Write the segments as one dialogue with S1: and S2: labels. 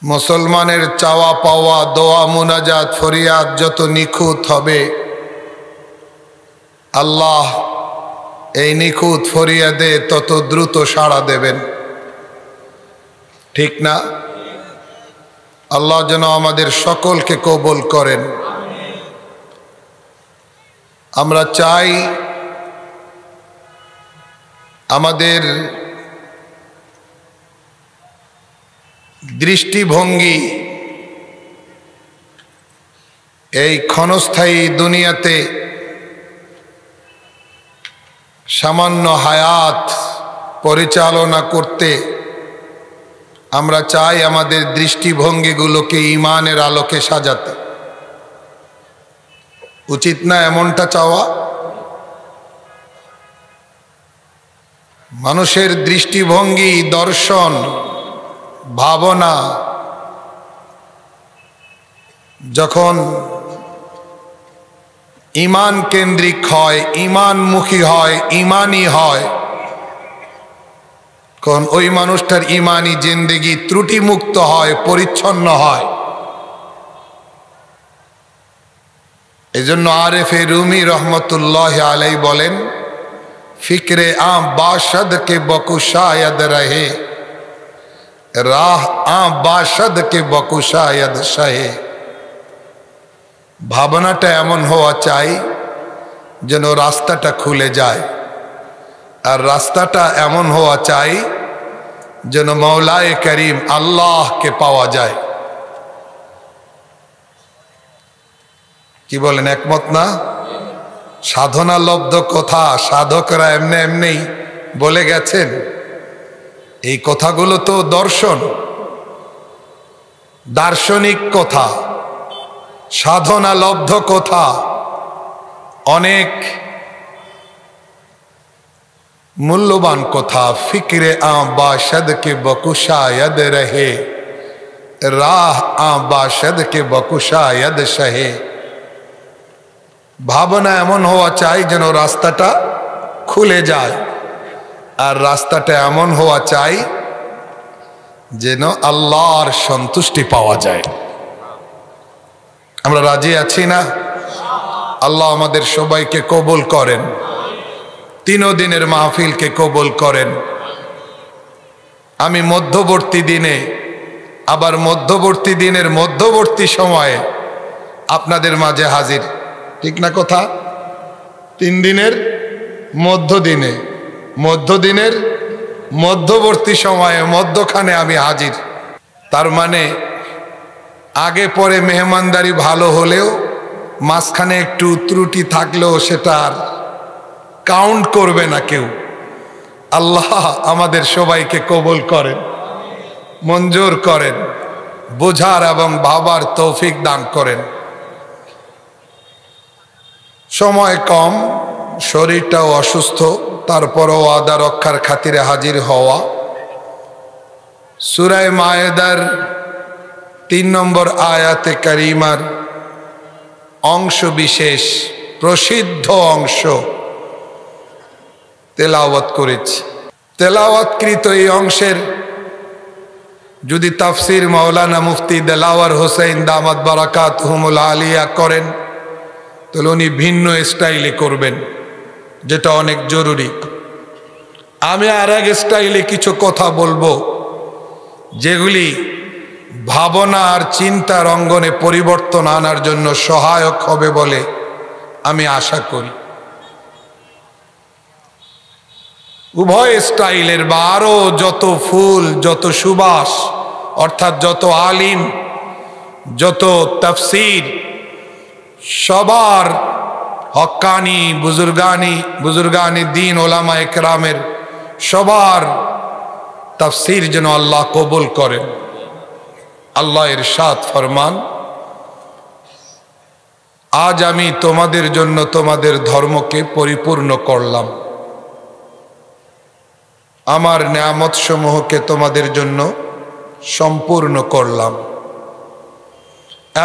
S1: মুসলমানের চাওয়া পাওয়া দোয়া মুনাজাত ফরিয়াদ যত নিখুঁত হবে আল্লাহ এই নিখুঁত ফরিয়াদে তত দ্রুত সাড়া দেবেন, ঠিক না? আল্লাহ যেন আমাদের সকলকে কবুল করেন। আমরা চাই আমাদের দৃষ্টিভঙ্গি এই ক্ষণস্থায়ী দুনিয়াতে সামান্য হায়াত পরিচালনা করতে আমরা চাই আমাদের দৃষ্টিভঙ্গিগুলোকে ঈমানের আলোকে সাজাতে। উচিত না এমনটা চাওয়া? মানুষের দৃষ্টিভঙ্গি, দর্শন, ভাবনা যখন ঈমান কেন্দ্রিক হয়, ঈমানমুখী হয়, ঈমানি হয়, কারণ ওই মানুষটার ঈমানি জিন্দেগি ত্রুটিমুক্ত হয়, পরিচ্ছন্ন হয়। এজন্য আরেফে রুমি রহমতুল্লাহ আলাই বলেন, ফিক্রে বাশদ কে বকুশায়দ রহে, রাহ বাশদ কে বকুশায়দ শাহে। ভাবনাটা এমন হওয়া চাই যেন রাস্তাটা খুলে যায়, আর রাস্তাটা এমন হওয়া চাই যেন মৌলায়ে করিম আল্লাহকে পাওয়া যায়। কি বলেন, একমত না? সাধনা লব্ধ কথা সাধকরা এমনি এমনি বলে গেছেন। এই কথাগুলো তো দার্শনিক কথা, সাধনা লব্ধ কথা, অনেক মূল্যবান কথা। ফিক্রে বাশদ কে বকুশায়দ রহে, রাহ বাশদ কে বকুশায়দ শাহে। ভাবনা এমন হওয়া চাই যেন রাস্তাটা খুলে যায়, আর রাস্তাটা এমন হওয়া চাই যেন আল্লাহর সন্তুষ্টি পাওয়া যায়। আমরা রাজি আছি না? আল্লাহ আমাদের সবাইকে কবুল করেন, 3 দিনের মাহফিলকে কবুল করেন। আমি মধ্যবর্তী দিনে, আবার মধ্যবর্তী দিনের মধ্যবর্তী সময়ে আপনাদের মাঝে হাজির, ঠিক না কথা? 3 দিনের মধ্যদিনের মধ্যবর্তী সময়ে মধ্যখানে আমি হাজির। তার মানে আগে পরে মেহমানদারি ভালো হলেও মাঝখানে একটু ত্রুটি থাকলেও সেটা আর কাউন্ট করবে না কেউ। আল্লাহ আমাদের সবাইকে কবুল করেন, মঞ্জুর করেন, বোঝার এবং ভাবার তৌফিক দান করেন। সময় কম, শরীরটাও অসুস্থ, তারপরও ওয়াদা রক্ষার খাতিরে হাজির হওয়া। সূরা মায়েদার 3 নম্বর আয়াতে কারিমার অংশ বিশেষ, প্রসিদ্ধ অংশ তেলাওয়াত করেছি। তেলাওয়াতকৃত এই অংশের যদি তাফসির মাওলানা মুফতি দেলাওয়ার হোসেন দামাত বারাকাতুহুমুল আলিয়া করেন, তাহলে উনি ভিন্ন স্টাইলে করবেন, যেটা অনেক জরুরি। আমি আর এক স্টাইলে কিছু কথা বলবো যেগুলি ভাবনা আর চিন্তার অঙ্গনে পরিবর্তন আনার জন্য সহায়ক হবে বলে আমি আশা করি। উভয় স্টাইলের বা আরো যত ফুল, যত সুবাস, অর্থাৎ যত আলিম, যত তাফসির, সবার হক্কানি বুজুর্গানি দিন ওলামা একরামের সবার তাফসির যেন আল্লাহ কবুল করেন। আল্লাহ ইরশাদ ফরমান, আজ আমি তোমাদের জন্য তোমাদের ধর্মকে পরিপূর্ণ করলাম, আমার নিয়ামত সমূহকে তোমাদের জন্য সম্পূর্ণ করলাম,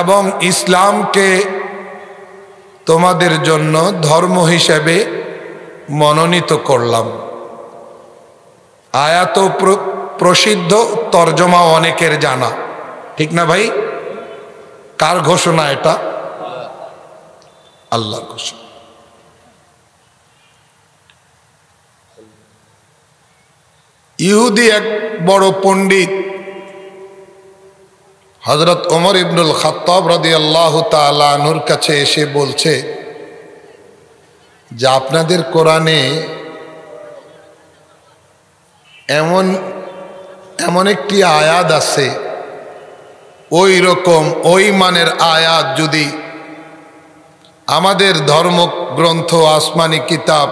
S1: এবং ইসলামকে তোমাদের জন্য ধর্ম হিসেবে মনোনীত করলাম। আয়াত প্রসিদ্ধ, তর্জমা অনেকের জানা। ঠিক না ভাই? কার ঘোষণা এটা? আল্লাহর ঘোষণা। ইহুদি এক বড় পণ্ডিত হযরত ওমর ইবনুল খাত্তাব রাদিয়াল্লাহু তাআলা আনহুর কাছে এসে বলছে যে আপনাদের কোরআনে এমন একটি আয়াত আছে, ওই রকম ওই মানের আয়াত যদি আমাদের ধর্মগ্রন্থ আসমানি কিতাব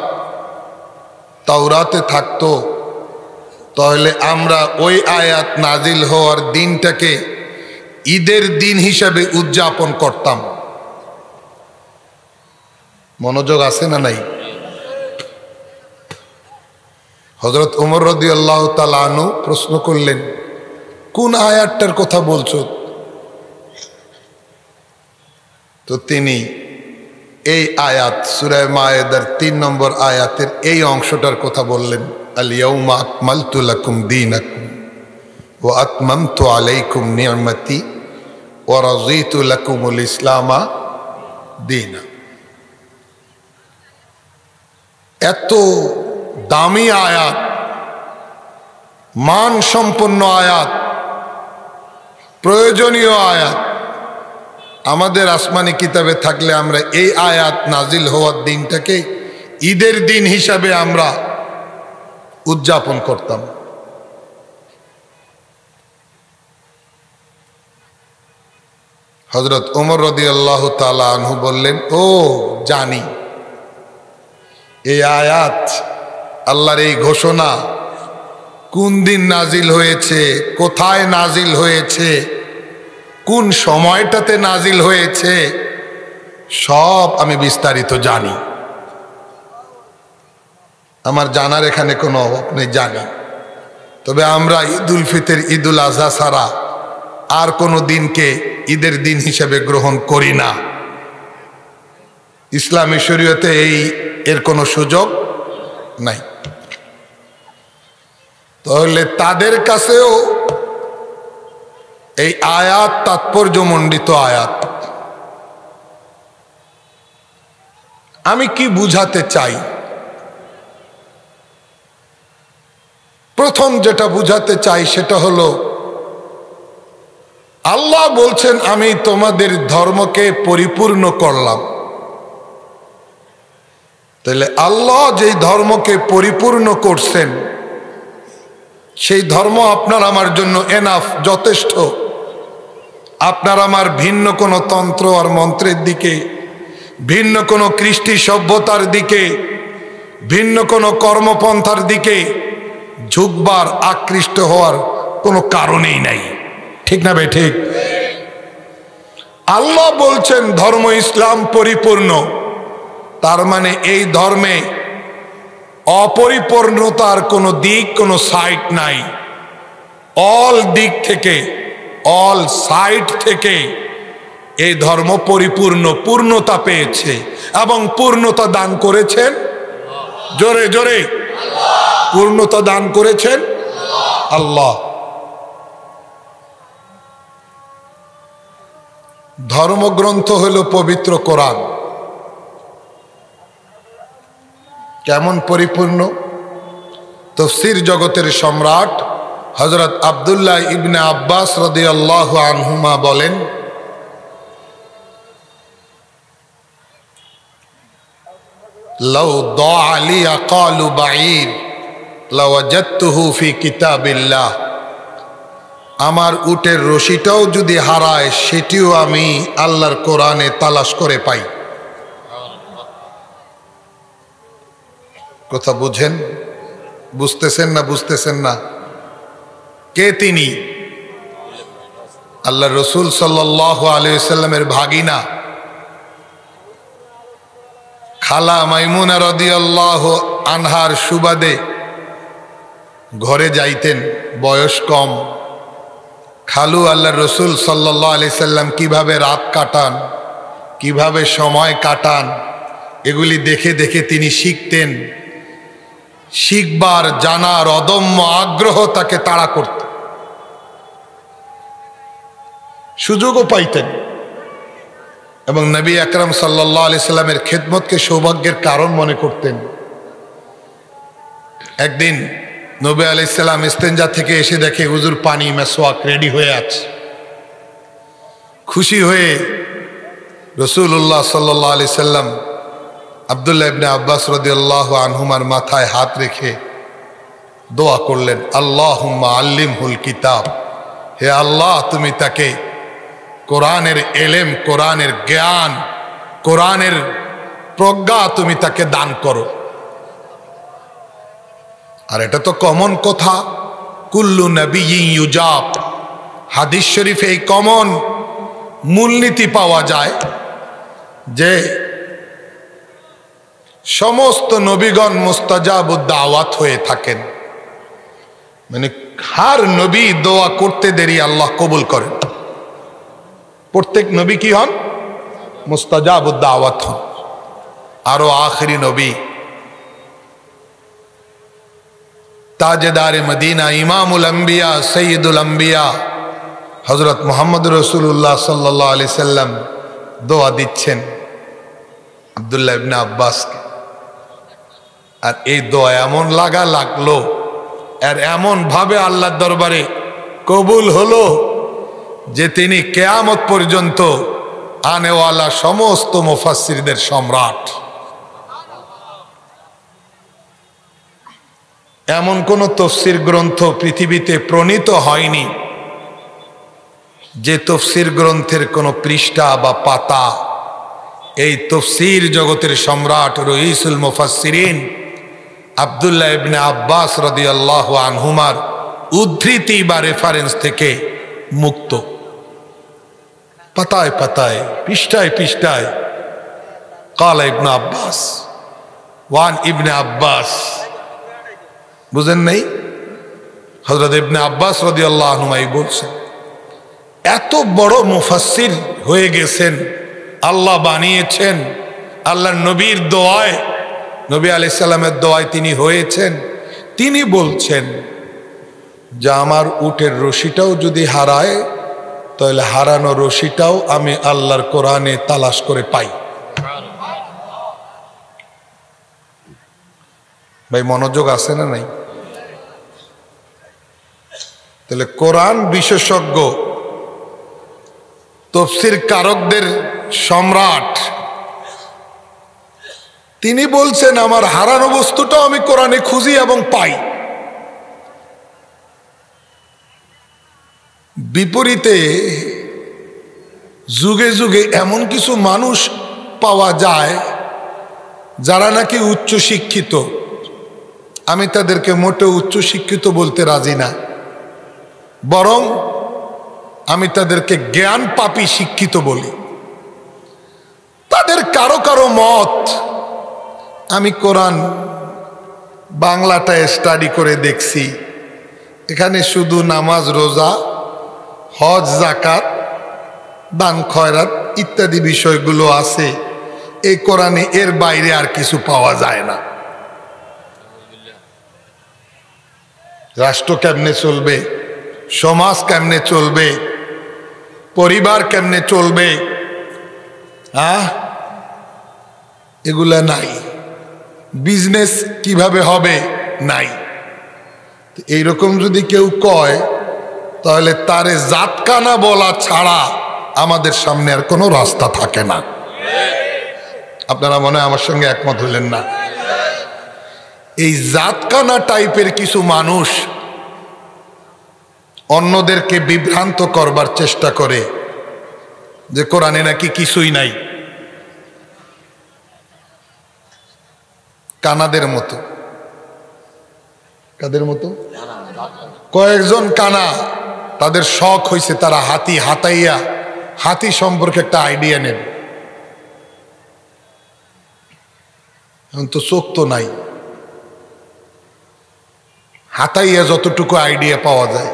S1: তাওরাতে থাকতো, তাহলে আমরা ওই আয়াত নাজিল হওয়ার দিনটাকে ঈদের দিন হিসাবে উদযাপন করতাম। মনোযোগ আছে না নাই? হযরত ওমর রাদিয়াল্লাহু তাআলা আনহু প্রশ্ন করলেন, কোন আয়াতটার কথা বলছো? তো তিনি এই আয়াত সূরা মায়েদার ৩ নম্বর আয়াতের এই অংশটার কথা বললেন, আল ইয়াউমা আকমালতু লাকুম দীনাকুম ওয়া আতমামতু আলাইকুম নি'মাতি ওয়া রাযীতু লাকুমুল ইসলামা দীনা। এত দামি আয়াত, মান সম্পন্ন আয়াত, প্রয়োজনীয় আয়াত আমাদের আসমানি কিতাবে থাকলে আমরা এই আয়াত নাজিল হওয়ার দিনটাকে ঈদের দিন হিসাবে আমরা উদযাপন করতাম। হযরত ওমর রাদিয়াল্লাহু তাআলা আনহু বললেন, ও জানি এই আয়াত, আল্লাহর এই ঘোষণা কোন দিন নাজিল হয়েছে, কোথায় নাজিল হয়েছে, কোন সময়টাতে নাজিল হয়েছে, সব আমি বিস্তারিত জানি। আমার জানার এখানে কোনো অভাব নেই, জানি। তবে আমরা ঈদুল ফিতর, ঈদুল আজহা ছাড়া আর কোনো দিনকে ঈদের দিন হিসেবে গ্রহণ করি না। ইসলামী শরীয়তে এর কোনো সুযোগ নাই। তাহলে তাদের কাছেও এই আয়াত তাৎপর্যমণ্ডিত আয়াত। আমি কি বুঝাতে চাই? প্রথম যেটা বুঝাতে চাই সেটা হলো, আল্লাহ বলছেন আমি তোমাদের ধর্মকে পরিপূর্ণ করলাম। তাহলে আল্লাহ যেই ধর্মকে পরিপূর্ণ করছেন, সেই ধর্ম আপনার আমার জন্য এনাফ, যথেষ্ট। আপনার আমার ভিন্ন কোনো তন্ত্র আর মন্ত্রের দিকে, ভিন্ন কোনো কৃষ্টি সভ্যতার দিকে, ভিন্ন কোনো কর্মপন্থার দিকে ঝুঁকবার, আকৃষ্ট হওয়ার কোনো কারণেই নাই। ঠিক না বে ঠিক? আল্লাহ বলছেন ধর্ম ইসলাম পরিপূর্ণ, তার মানে এই ধর্মে অপরিপূর্ণতার কোনো দিক, কোনো সাইড নাই। অল দিক থেকে, অল সাইড থেকে এই ধর্ম পরিপূর্ণ, পূর্ণতা পেয়েছে। এবং পূর্ণতা দান করেছেন, জোরে জোরে, পূর্ণতা দান করেছেন আল্লাহ। ধর্মগ্রন্থ হলো পবিত্র কোরআন। কেমন পরিপূর্ণ? তাফসীর জগতের সম্রাট হযরত আব্দুল্লাহ ইবনে আব্বাস রাদিয়াল্লাহু আনহুমা বলেন, লাউ দাআ লি আকালু বাঈর লাওয়াজাদতুহু ফি কিতাবিল্লাহ। আমার উটের রশিটাও যদি হারায়, সেটিও আমি আল্লাহর কোরআনে তালাশ করে পাই। কথা বুঝেন? বুঝতেছেন না? বুঝতেছেন না? কে তিনি? আল্লাহ রসুল সাল্লাল্লাহু আলাইহি ওয়াসাল্লামের ভাগিনা খালা মাইমুনা রাদিয়াল্লাহু আনহার সুবাদে ঘরে যাইতেন, বয়স কম। খালু আল্লাহ রসুল সাল্লাল্লাহু আলাইহি সাল্লাম কিভাবে রাত কাটান, কিভাবে সময় কাটান, এগুলি দেখে দেখে তিনি শিখতেন। শিখবার, জানার অদম্য আগ্রহ তাকে তাড়া করত। সুযোগও পাইতেন এবং নবী আকরাম সাল্লাল্লাহু আলাইহি সাল্লামের খেদমতকে সৌভাগ্যের কারণ মনে করতেন। একদিন নবী আলাইহিস সালাম ইস্তেঞ্জা থেকে এসে দেখে হুজুর পানি মেসওয়াক রেডি হয়ে আছে। খুশি হয়ে রাসূলুল্লাহ সাল্লাল্লাহু আলাইহি সাল্লাম আব্দুল্লাহ ইবনে আব্বাস রাদিয়াল্লাহু আনহুমার মাথায় হাত রেখে দোয়া করলেন, আল্লাহুম্মা আল্লিমহুল কিতাব, হে আল্লাহ তুমি তাকে কোরআনের এলেম, কোরআনের জ্ঞান, কোরআনের প্রজ্ঞা তুমি তাকে দান করো। আর এটা তো কমন কথা, কুল্লু নবিয়্যিন ইউজাব। হাদিস শরীফে এই কমন মূলনীতি পাওয়া যায় যে সমস্ত নবীগণ মুস্তাজাবুদ দাওয়াত হয়ে থাকেন, মানে হার নবী দোয়া করতে দেরি আল্লাহ কবুল করেন। প্রত্যেক নবী কি হন? মুস্তাজাবুদ দাওয়াত হন। আরো আখেরি নবী তাজদারে মদিনা, ইমামুল আম্বিয়া, সৈয়দুল আম্বিয়া হযরত মুহাম্মদ রাসূলুল্লাহ সাল্লাল্লাহু আলাইহি সাল্লাম দোয়া দিচ্ছেন আব্দুল্লাহ ইবনে আব্বাসকে। আর এই দোয়া এমন লাগলো, আর এমন ভাবে আল্লাহর দরবারে কবুল হলো যে তিনি কিয়ামত পর্যন্ত আনেওয়ালা সমস্ত মুফাসসিরদের সম্রাট। এমন কোন তফসির গ্রন্থ পৃথিবীতে প্রণীত হয়নি যে তফসির গ্রন্থের কোন পৃষ্ঠা বা পাতা এই তফসির জগতের সম্রাট রইসুল মুফাসসিরিন আব্দুল্লাহ ইবনে আব্বাস রাদিয়াল্লাহু আনহুমার উদ্ধৃতি বা রেফারেন্স থেকে মুক্ত। পাতায় পাতায়, পৃষ্ঠায় পৃষ্ঠায় কালা ইবনে আব্বাস, ওয়ান ইবনে আব্বাস, বুঝেন নাই? হযরত ইবনে আব্বাস রাদিয়াল্লাহু আনহুমা বলছেন, এত বড় মুফাসসির হয়ে গেছেন, আল্লাহ বানিয়েছেন, আল্লাহর নবীর দোয়ায়, নবী আলাইহিস সালামের দোয়ায় তিনি হয়েছেন। তিনি বলছেন যে আমার উটের রশিটাও যদি হারায় তাহলে হারানো রশিটাও আমি আল্লাহর কোরআনে তালাশ করে পাই। ভাই মনোযোগ আছে না নাই? তাহলে কোরআন বিশেষজ্ঞ তফসির কারকদের সম্রাট তিনি বলছেন আমার হারানো বস্তুটাও আমি কোরআনে খুঁজি এবং পাই। বিপরীতে যুগে যুগে এমন কিছু মানুষ পাওয়া যায় যারা নাকি উচ্চ শিক্ষিত। আমি তাদেরকে মোটেও উচ্চ শিক্ষিত বলতে রাজি না, বরং আমি তাদেরকে জ্ঞান পাপী শিক্ষিত বলি। তাদের কারো কারো মত আমি কোরআন বাংলাটায় স্টাডি করে দেখছি, এখানে শুধু নামাজ, রোজা, হজ, যাকাত, দান খয়রাত ইত্যাদি বিষয়গুলো আছে। এই কোরআনে এর বাইরে আর কিছু পাওয়া যায় না। রাষ্ট্র কেমনে চলবে, সমাজ কেমনে চলবে, পরিবার কেমনে চলবে, এগুলা নাই। বিজনেস কিভাবে হবে নাই। এইরকম যদি কেউ কয় তাহলে তারে জাতকানা বলা ছাড়া আমাদের সামনে আর কোনো রাস্তা থাকে না। আপনারা মনে হয় আমার সঙ্গে একমত হলেন না? এই জাতকানা টাইপের কিছু মানুষ অন্যদেরকে বিভ্রান্ত করবার চেষ্টা করে যে কোরআনে নাকি কিছুই নাই। কানাদের মতো। কাদের মতো? কয়েকজন কানা, তাদের শখ হয়েছে তারা হাতি হাতাইয়া হাতি সম্পর্কে একটা আইডিয়া নেন। এখন তো চোখ তো নাই, হাতাইয়া যতটুকু আইডিয়া পাওয়া যায়।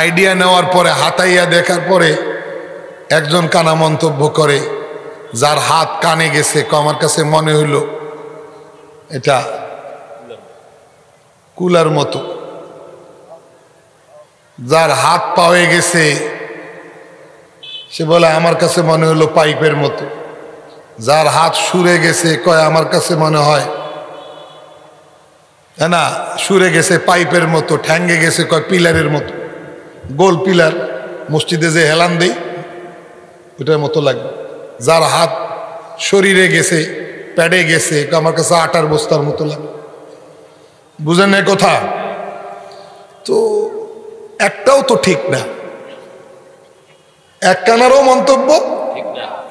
S1: আইডিয়া নেওয়ার পরে হাতাইয়া দেখার পরে একজন কানা মন্তব্য করে, যার হাত কানে গেছে, আমার কাছে মনে হইল এটা কুলার মতো। যার হাত পা হয়ে গেছে সে বলে আমার কাছে মনে হলো পাইপের মতো। যার হাত সুরে গেছে কয় আমার কাছে মনে হয় না সুরে গেছে পাইপের মতো, ঠ্যাঙ্গে গেছে কয় পিলারের মতো, গোল পিলার মসজিদে যে হেলান দেই ওটার মতো লাগবে। যার হাত শরীরে গেছে, প্যাডে গেছে, আমার কাছে আটার বস্তার মতো লাগে। বুঝেন না কথা? তো একটাও তো ঠিক না, এক কানারও মন্তব্য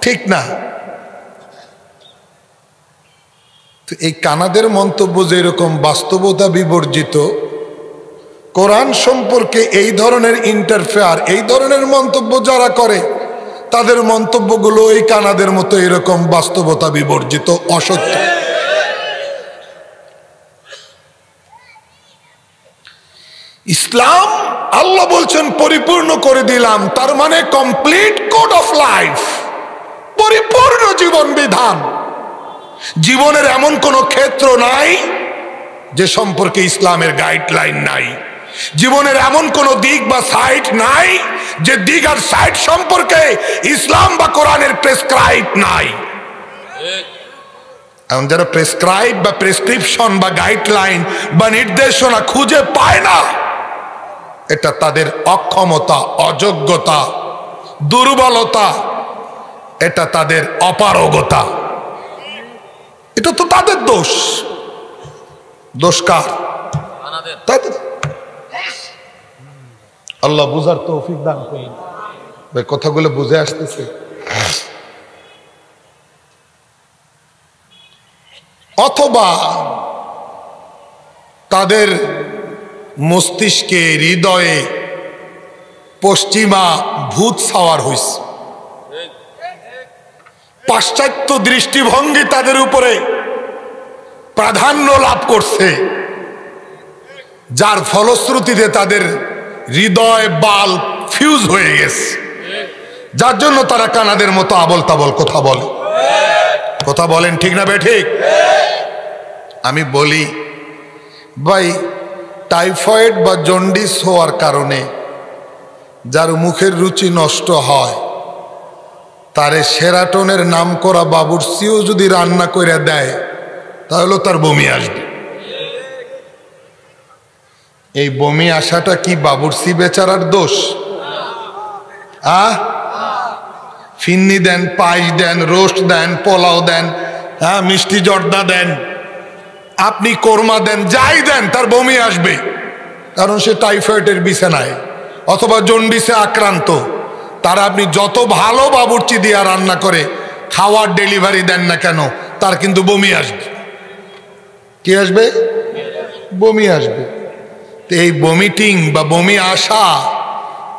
S1: ঠিক না। তো এই কানাদের মন্তব্য যেরকম বাস্তবতা বিবর্জিত, কোরআন সম্পর্কে এই ধরনের ইন্টারফেয়ার, এই ধরনের মন্তব্য যারা করে তাদের মন্তব্যগুলো এই কানাদের মতো এরকম বাস্তবতা বিবর্জিত, অসত্য। ইসলাম আল্লাহ বলছেন পরিপূর্ণ করে দিলাম, তার মানে কমপ্লিট কোড অফ লাইফ, পরিপূর্ণ জীবন বিধান। জীবনের এমন কোন ক্ষেত্র নাই যে সম্পর্কে ইসলামের গাইডলাইন নাই। জীবনের এমন কোন দিক বা সাইট নাই যে দিক আর সাইট সম্পর্কে ইসলাম বা কোরআনের প্রেসক্রাইব নাই। এখন যারা প্রেসক্রাইব বা প্রেসক্রিপশন বা গাইডলাইন বা নির্দেশনা খুঁজে পায় না, এটা তাদের অক্ষমতা, অযোগ্যতা, দুর্বলতা, এটা তাদের অপারগতা, এটা তো তাদের দোষ। দোষ কার? তাদের। আল্লাহ বুঝার তৌফিক দান করুন। ভাই কথাগুলো বুঝে আসতেছে? অথবা তাদের মস্তিষ্কে, হৃদয়ে পশ্চিমা ভূত সাওয়ার হইছে, পাশ্চাত্য দৃষ্টিভঙ্গি তাদের উপরে প্রাধান্য লাভ করছে, যার ফলশ্রুতিতে তাদের হৃদয় বাল ফিউজ হয়ে গেছে, যার জন্য তারা কানাদের মতো আবল তাবল কথা বলে। কথা বলেন ঠিক না বেঠিক? আমি বলি ভাই, টাইফয়েড বা জন্ডিস হওয়ার কারণে যার মুখের রুচি নষ্ট হয়, তারে সেরাটনের নাম করা বাবুর্চিও যদি রান্না করে দেয় তাহলে তার বমি আসবে। এই বমি আসাটা কি বাবুর্চি বেচারার দোষ? ফিন্নি দেন, পায়েস দেন, রোস্ট দেন, পোলাও দেন, মিষ্টি জর্দা দেন, আপনি কোরমা দেন, যাই দেন, তার বমি আসবে। কারণ সে টাইফয়েডের বিছানায় অথবা জন্ডিসে আক্রান্ত। তারা আপনি যত ভালো বাবুর্চি দিয়ে রান্না করে খাওয়ার ডেলিভারি দেন না কেন, তার কিন্তু বমি আসবে। কি আসবে? বমি আসবে। তো এই বমিটিং বা বমি আসা,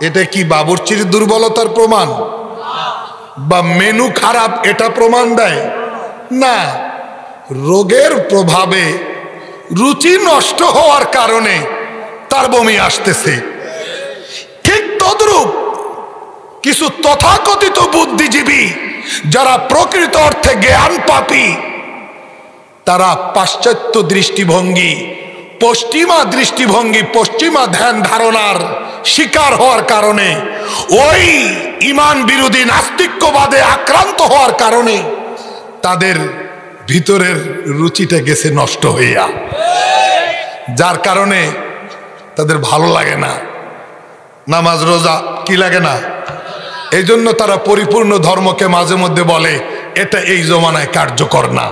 S1: এটা কি বাবুর্চির দুর্বলতার প্রমাণ বা মেনু খারাপ এটা প্রমাণ দেয় না। রোগের প্রভাবে রুচি নষ্ট হওয়ার কারণে তার বমি আসতেছে। ঠিক তদ্রূপ কিছু তথাকথিত বুদ্ধিজীবী যারা প্রকৃত অর্থে জ্ঞান পাপী, তারা পাশ্চাত্য দৃষ্টিভঙ্গি, পশ্চিমা দৃষ্টিভঙ্গি, পশ্চিমা ধ্যান ধারণার শিকার হওয়ার কারণে, ওই ঈমান বিরোধী নাস্তিক্যবাদে আক্রান্ত হওয়ার কারণে তাদের ভিতরের রুচিটা গেছে নষ্ট হইয়া, যার কারণে তাদের ভালো লাগে না, নামাজ রোজা কি লাগে না। এই জন্য তারা পরিপূর্ণ ধর্মকে মাঝে মধ্যে বলে এটা এই জমানায় কার্যকর না,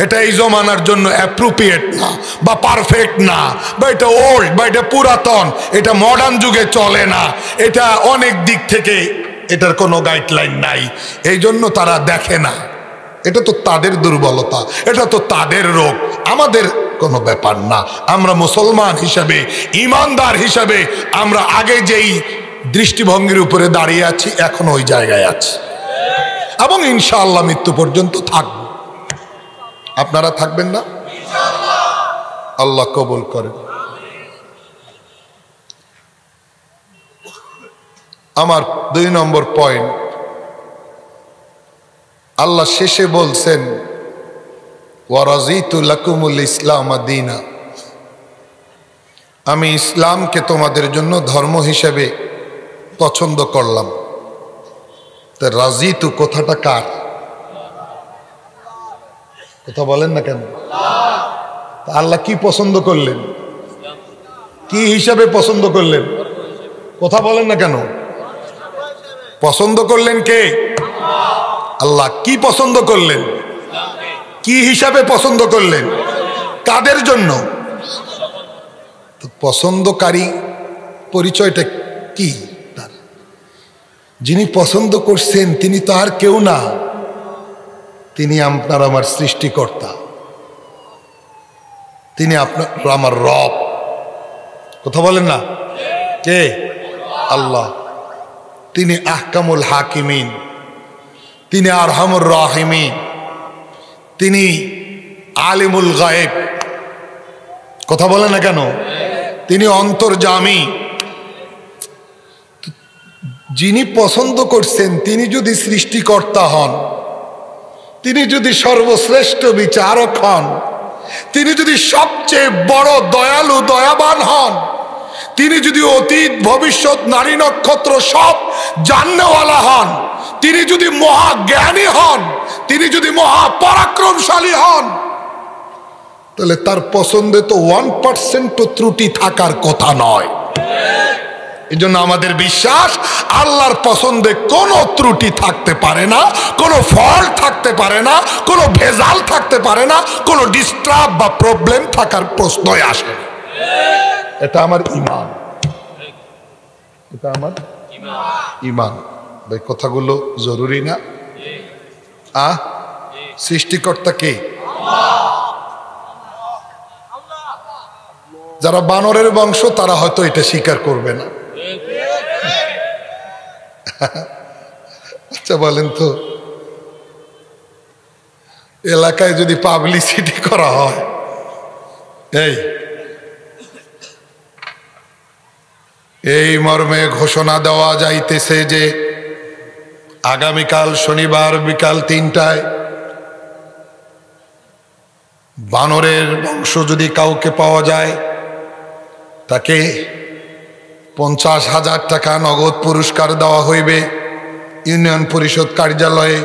S1: এটা এই জমানার জন্য অ্যাপ্রোপ্রিয়েট না বা পারফেক্ট না, বা এটা ওল্ড বা এটা পুরাতন, এটা মডার্ন যুগে চলে না, এটা অনেক দিক থেকে এটার কোনো গাইডলাইন নাই। এই জন্য তারা দেখে না। এটা তো তাদের দুর্বলতা, এটা তো তাদের রোগ, আমাদের কোনো ব্যাপার না। আমরা মুসলমান হিসাবে, ইমানদার হিসাবে আমরা আগে যেই দৃষ্টিভঙ্গির উপরে দাঁড়িয়ে আছি এখনো ওই জায়গায় আছি এবং ইনশাআল্লাহ মৃত্যু পর্যন্ত থাকব। আপনারা থাকবেন না? আল্লাহ কবুল করেন। আমার 2 নম্বর পয়েন্ট, আল্লাহ শেষে বলছেন ওয়ারাজিতু লাকুমুল ইসলাম দীনা, আমি ইসলামকে তোমাদের জন্য ধর্ম হিসেবে পছন্দ করলাম। তা রাজিতু কথাটা কার? কথা বলেন না কেন? আল্লাহ কি পছন্দ করলেন? কি হিসাবে পছন্দ করলেন? কথা বলেন না কেন? পছন্দ করলেন কে? আল্লাহ। কি পছন্দ করলেন? কি হিসাবে পছন্দ করলেন? কাদের জন্য? পছন্দকারী পরিচয়টা কি তার? যিনি পছন্দ করছেন তিনি তো আর কেউ না, তিনি আপনার আমার সৃষ্টিকর্তা, তিনি আপনার আমার রব। কথা বলেন না? কে? আল্লাহ। তিনি আহকামুল হাকিমিন, তিনি আরহামুর রাহিমিন, তিনি আলিমুল গায়েব। কথা বলেন না কেন? তিনি অন্তর্যামী। যিনি পছন্দ করছেন তিনি যদি সৃষ্টিকর্তা হন, তিনি যদি সর্বশ্রেষ্ঠ বিচারক হন, তিনি যদি সবচেয়ে বড় দয়ালু দয়াবান হন, তিনি যদি অতীত ভবিষ্যৎ নারী নক্ষত্র সব জাননেওয়ালা হন, তিনি যদি মহাজ্ঞানী হন, তিনি যদি মহাপরাক্রমশালী হন, তাহলে তার পছন্দে তো 1% ত্রুটি থাকার কথা নয়। এই জন্য আমাদের বিশ্বাস আল্লাহর পছন্দে কোনো ত্রুটি থাকতে পারে না, কোনো ফল্ট থাকতে পারে না, কোনো ভেজাল থাকতে পারে না, কোনো ডিস্টার্ব বা প্রবলেম থাকার প্রশ্নই আসে না। এটা আমার ঈমান, এটা আমার ঈমান। ভাই কথাগুলো জরুরি না? সৃষ্টিকর্তা কে? যারা বানরের বংশ তারা হয়তো এটা স্বীকার করবে না। আচ্ছা বলেন তো, এলাকায় যদি পাবলিসিটি করা হয়, এই মর্মে ঘোষণা দেওয়া যাইতেছে যে আগামীকাল শনিবার বিকাল 3টায় বানরের বংশ যদি কাউকে পাওয়া যায় তাকে 50,000 টাকা নগদ পুরস্কার দেওয়া হইবে ইউনিয়ন পরিষদ কার্যালয়ে।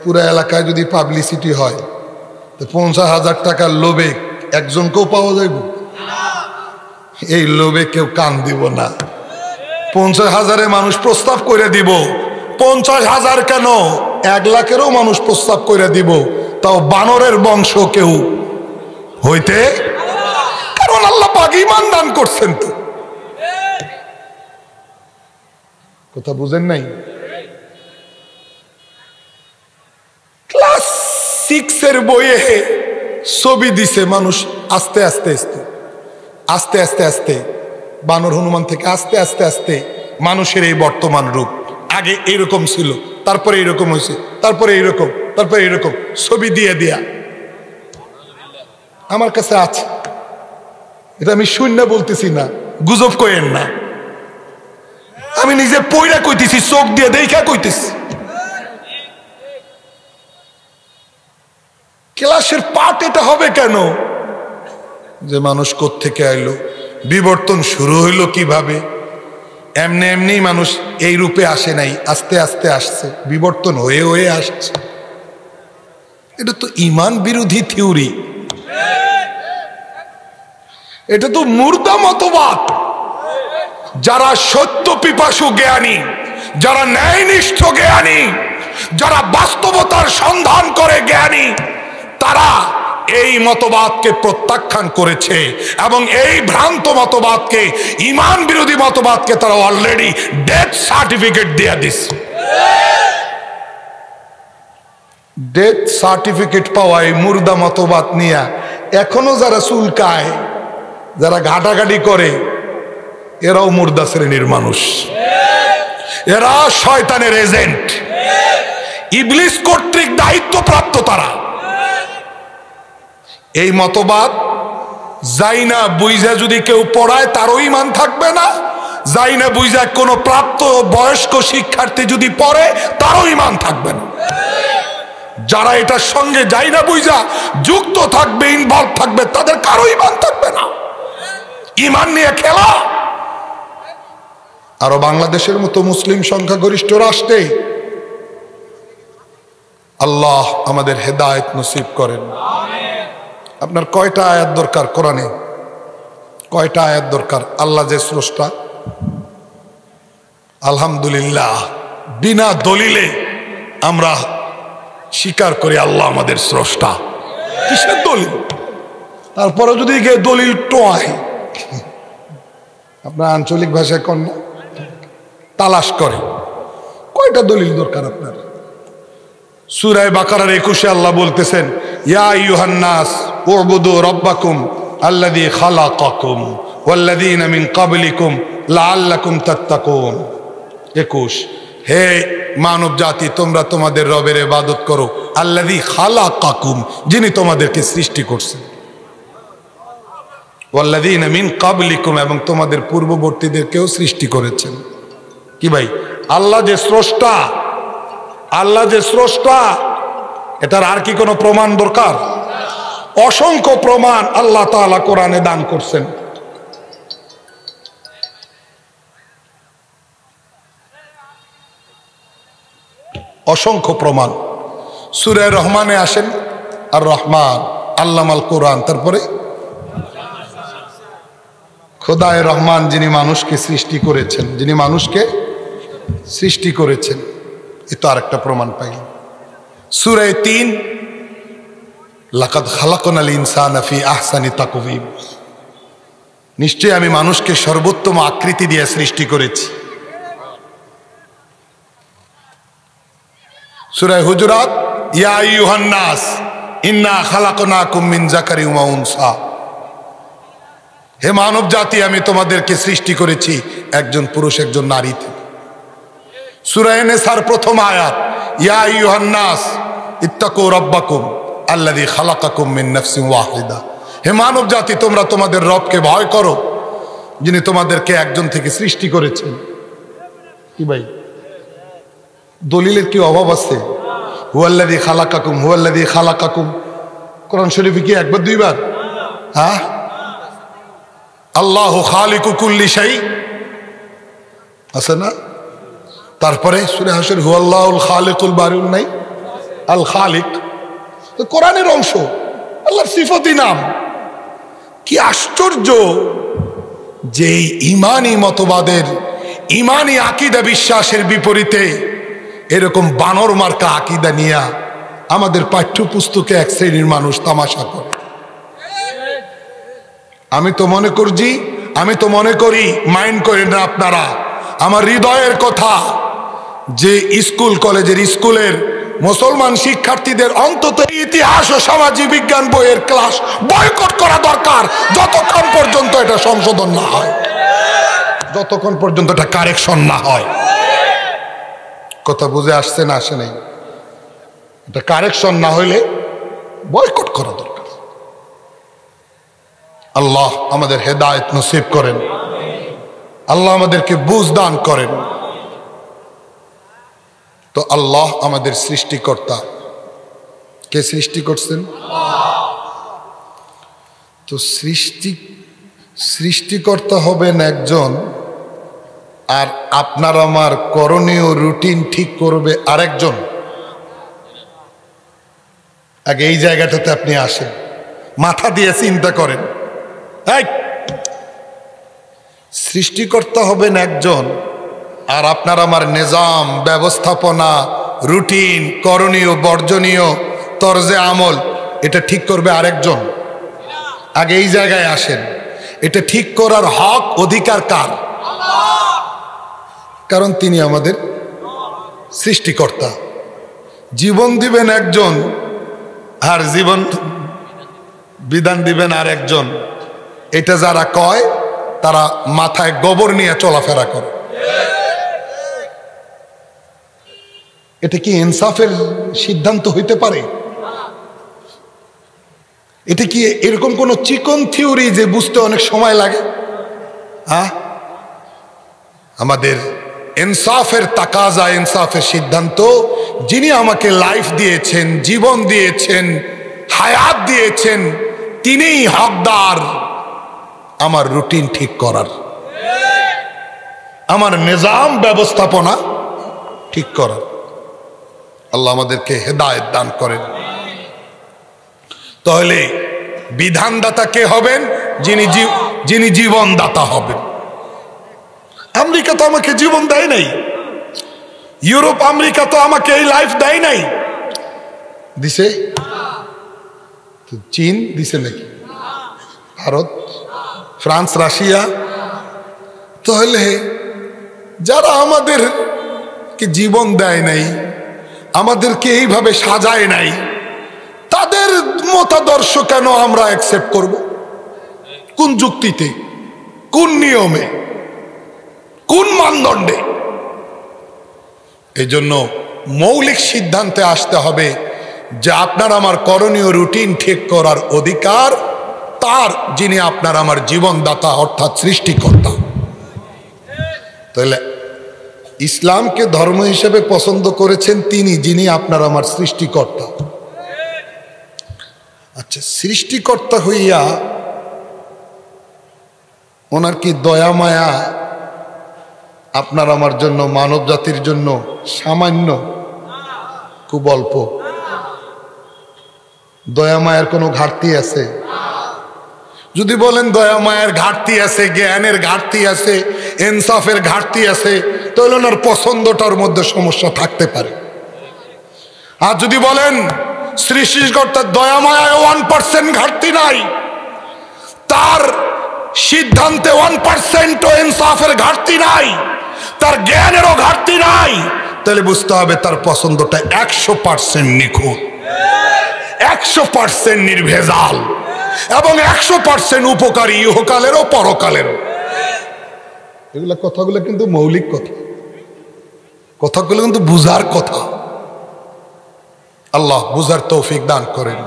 S1: পুরো এলাকায় যদি পাবলিসিটি হয় তো 50,000 টাকার লোভে একজনকেও পাওয়া যাইব? এই লোভে কেউ কান দিব না। 50,000 মানুষ প্রস্তাব করে দিব, 50,000 কেন 1 লাখেরও মানুষ প্রস্তাব করে দিব, তাও বানরের বংশ কেউ হইতে, কারণ আল্লাহ পাক ঈমান দান করছেন। তো কথা বুঝেন নাই? ক্লাস 6 বইয়ে ছবি দিছে মানুষ আস্তে আস্তে আস্তে আস্তে আস্তে আস্তে বানর হনুমান থেকে আস্তে আস্তে আস্তে মানুষের এই বর্তমান রূপ। আগে এইরকম ছিল, তারপরে এইরকম হয়েছে, তারপরে এইরকম, তারপরে এইরকম, ছবি দিয়ে দিয়া আমার কাছে আছে। এটা আমি শূন্য বলতেছি না, গুজব কইেন না, আমি নিজে পয়রা কইতেছি, চোখ দিয়ে দেখা কইতেছি। ক্লাসের পাঠ এটা হবে কেন যে মানুষ কোত্থেকে আইলো, বিবর্তন শুরু হইলো কিভাবে? এমনি এমনি মানুষ এই রূপে আসে নাই, আস্তে আস্তে আসছে, বিবর্তন হয়ে হয়ে আসছে। এটা তো ঈমান বিরোধী থিওরি, এটা তো মুর্দা মতবাদ। যারা সত্য পিপাসু জ্ঞানী, যারা ন্যায়নিষ্ঠ জ্ঞানী, যারা বাস্তবতার সন্ধান করে জ্ঞানী, তারা এই মতবাদকে প্রত্যাখ্যান করেছে এবং এই ভ্রান্ত মতবাদকে, ঈমান বিরোধী মতবাদকে তারা অলরেডি ডেথ সার্টিফিকেট দিয়ে দিচ্ছে। ডেথ সার্টিফিকেট পাওয়ায় মুর্দা মতবাদ নিয়ে এখনো যারা চুলকায়, যারা ঘাটাঘাটি করে, এরাও মুর্দা শ্রেণীর মানুষ, এরা শয়তানের এজেন্ট, ইবলিস কর্তৃক দায়িত্বপ্রাপ্ত তারা। এই মতবাদ যাই না বুঝা যদি কেউ পড়ায় তারও ঈমান থাকবে না, যাই না বুঝা কোনো প্রাপ্ত বয়স্ক শিক্ষার্থী যদি পড়ে তারও ঈমান থাকবে না। যারা এটার সঙ্গে যাই না বুঝা যুক্ত থাকবে, ইনভলভ থাকবে, তাদের কারো ঈমান থাকবে না। ইমান নিয়ে খেলা। আরো বাংলাদেশের মতো মুসলিম সংখ্যাগরিষ্ঠ রাষ্ট্রে আল্লাহ আমাদের হেদায়েত নসিব করেন। আপনার কয়টা আয়াত দরকার কোরআনে? কয়টা আয়াত দরকার? আল্লাহ যে স্রষ্টা, আলহামদুলিল্লাহ বিনা দলিলে আমরা স্বীকার করি আল্লাহ আমাদের স্রষ্টা। কিসের দলিল? তারপরে যদি গিয়ে দলিল টোয়ায়, আপনার আঞ্চলিক ভাষায় কন্যা তালাশ করে, কয়টা দলিল দরকার আপনার? সূরা বাকারার 21-এ আল্লাহ বলতেছেন, ইয়া আইয়ুহান নাস উবুদু রাব্বাকুম আল্লাযী খালাকাকুম ওয়াল্লাযীনা মিন ক্বাবলিকুম লাআল্লাকুম তাত্তাকুন। 21, হে মানব জাতি, তোমরা তোমাদের রবের ইবাদত করো, আল্লাযী খালাকাকুম, যিনি তোমাদেরকে সৃষ্টি করছেন, ওয়াল্লাযীনা মিন ক্বাবলিকুম, এবং তোমাদের পূর্ববর্তীদেরকেও সৃষ্টি করেছেন। কি ভাই, আল্লাহ যে স্রষ্টা, আল্লাহ যে স্রষ্টা, এটার আর কি কোনো প্রমাণ দরকার? অসংখ্য প্রমাণ আল্লাহ তাআলা কোরআনে দান করছেন। অসংখ্য প্রমাণ। সূরা রহমানে আসেন, আর রহমান আল্লামাল কোরআন, তারপরে খোদায়ে রহমান, যিনি মানুষকে সৃষ্টি করেছেন, যিনি মানুষকে সৃষ্টি করেছেন। এ তো আরেকটা প্রমাণ পাই। সূরা 3, লাকাদ খালাকনাল ইনসানা ফি আহসানি তাকওয়িম, নিশ্চয়ই আমি মানুষকে সর্বোত্তম আকৃতি দিয়ে সৃষ্টি করেছি। সূরা হুজুরাত, ইয়া আইয়ুহান নাস ইন্না খালাকনাকুম মিন যাকারিন ওয়া উনসা, হে মানব জাতি, আমি তোমাদেরকে সৃষ্টি করেছি একজন পুরুষ একজন নারী থেকে। সূরা নিসার প্রথম আয়াত, ইয়া আইয়ুহান নাস ইত্তাকু রাব্বাকুম আল্লাযী খালাকাকুম মিন নাফসিন ওয়াহিদা, হে মানব জাতি, তোমরা তোমাদের রবকে ভয় করো, যিনি তোমাদেরকে একজন থেকে সৃষ্টি করেছেন। কি ভাই, দলিলের কি অভাব আছে? হুয়াল্লাযী খালাকাকুম, হুয়াল্লাযী খালাকাকুম, কোরআন শরীফে কি একবার দুইবার? হ্যাঁ, আল্লাহু খালিকু কুল্লি শাই আছে না? তারপরে সূরা হাসর, হুয়াল্লাহুল খালিকুল বারিউন, নাই আল খালিক, তো কোরআনের অংশ, আল্লাহর সিফাতি নাম। কি আশ্চর্য যে ইমানি মতবাদের, ইমানি আকীদা বিশ্বাসের বিপরীতে এরকম বানর মার্কা আকীদা নিয়ে আমাদের পাঠ্যপুস্তকে এক শ্রেণীর মানুষ তামাশা করে। আমি তো মনে করি মাইন্ড করেন না আপনারা, আমার হৃদয়ের কথা, যে স্কুল কলেজের স্কুলের মুসলমান শিক্ষার্থীদের অন্তত ইতিহাস ও সামাজিক বিজ্ঞান বইয়ের ক্লাস বয়কট করা দরকার, যতক্ষণ পর্যন্ত এটা সংশোধন না হয়, যতক্ষণ পর্যন্ত এটা কারেকশন না হয়। কথা বুঝে আসছে না আসে নাই? এটা কারেকশন না হইলে বয়কট করা দরকার। আল্লাহ আমাদের হেদায়েত নসিব করেন, আল্লাহ আমাদেরকে বুঝ দান করেন। তো আল্লাহ আমাদের সৃষ্টিকর্তা, কে সৃষ্টি করছেন? তো সৃষ্টিকর্তা হবেন একজন, আর আপনার আমার করণীয় রুটিন ঠিক করবে আরেকজন। আগে এই জায়গাটাতে আপনি আসেন, মাথা দিয়ে চিন্তা করেন। সৃষ্টিকর্তা হবেন একজন, আর আপনার আমার নিজাম, ব্যবস্থাপনা, রুটিন, করণীয় বর্জনীয়, তরজে আমল, এটা ঠিক করবে আরেকজন। আগে এই জায়গায় আসেন, এটা ঠিক করার হক অধিকার কার? কারণ তিনি আমাদের সৃষ্টিকর্তা। জীবন দিবেন একজন, আর জীবন বিধান দিবেন আর একজন। এটা যারা কয় তারা মাথায় গোবর নিয়ে চলাফেরা করে। এটা কি ইনসাফের সিদ্ধান্ত হইতে পারে? এটা কি এরকম কোন চিকন থিওরি যে বুঝতে অনেক সময় লাগে? হ্যাঁ, আমাদের ইনসাফের তাকাজা, ইনসাফের সিদ্ধান্ত, যিনি আমাকে লাইফ দিয়েছেন, জীবন দিয়েছেন, হায়াত দিয়েছেন, তিনিই হকদার, আমার রুটিন ঠিক করার, আমার নিজাম ব্যবস্থাপনা ঠিক করার। আল্লাহ আমাদেরকে হেদায়েত দান করেন। তাহলে বিধানদাতা কে হবেন? যিনি জীবনদাতা হবেন। আমেরিকা তো আমাকে জীবন দেয় নাই, ইউরোপ আমেরিকা তো আমাকে এই লাইফ দেয় নাই। দিছে? চীন দিছে নাকি? Bharat, France, Russia? তাহলে যারা আমাদেরকে জীবন দেয় নাই, আমাদেরকে এইভাবে সাজায় নাই, তাদের মতাদর্শ কেন আমরা অ্যাকসেপ্ট করব? কোন যুক্তিতে, কোন নিয়মে, কোন মানদণ্ডে? এই জন্য মৌলিক সিদ্ধান্তে আসতে হবে যে আপনার আমার করণীয় রুটিন ঠিক করার অধিকার তার, যিনি আপনার আমার জীবনদাতা অর্থাৎ সৃষ্টিকর্তা। তাহলে ইসলামকে ধর্ম হিসেবে পছন্দ করেছেন তিনি, যিনি আপনার আমার সৃষ্টিকর্তা। আচ্ছা, সৃষ্টিকর্তা হইয়া ওনার কি দয়া মায়া আপনার আমার জন্য, মানব জাতির জন্য সামান্য? খুব অল্প। দয়া মায়ের কোনো ঘাটতি আছে? যদি বলেন দয়া মায়ের ঘাটতি আছে, জ্ঞানের ঘাটতি আছে, ইনসাফের ঘাটতি আছে, তাহলে ওনার পছন্দটার মধ্যে সমস্যা থাকতে পারে। আর যদি বলেন সৃষ্টিকর্তার দয়া মায়ায় 1% ঘাটতি নাই, তার সিদ্ধান্তে 1% ইনসাফের ঘাটতি নাই, তার জ্ঞানেরও ঘাটতি নাই, তাহলে বুঝতে হবে তার পছন্দটা 100% নিখুঁত, 100% নির্ভেজাল এবং 100% উপকারী ইহকালেরও পরকালেরও। এগুলো কথাগুলো কিন্তু মৌলিক কথা, কথাগুলো কিন্তু বুঝার কথা। আল্লাহ বুঝার তৌফিক দান করেন।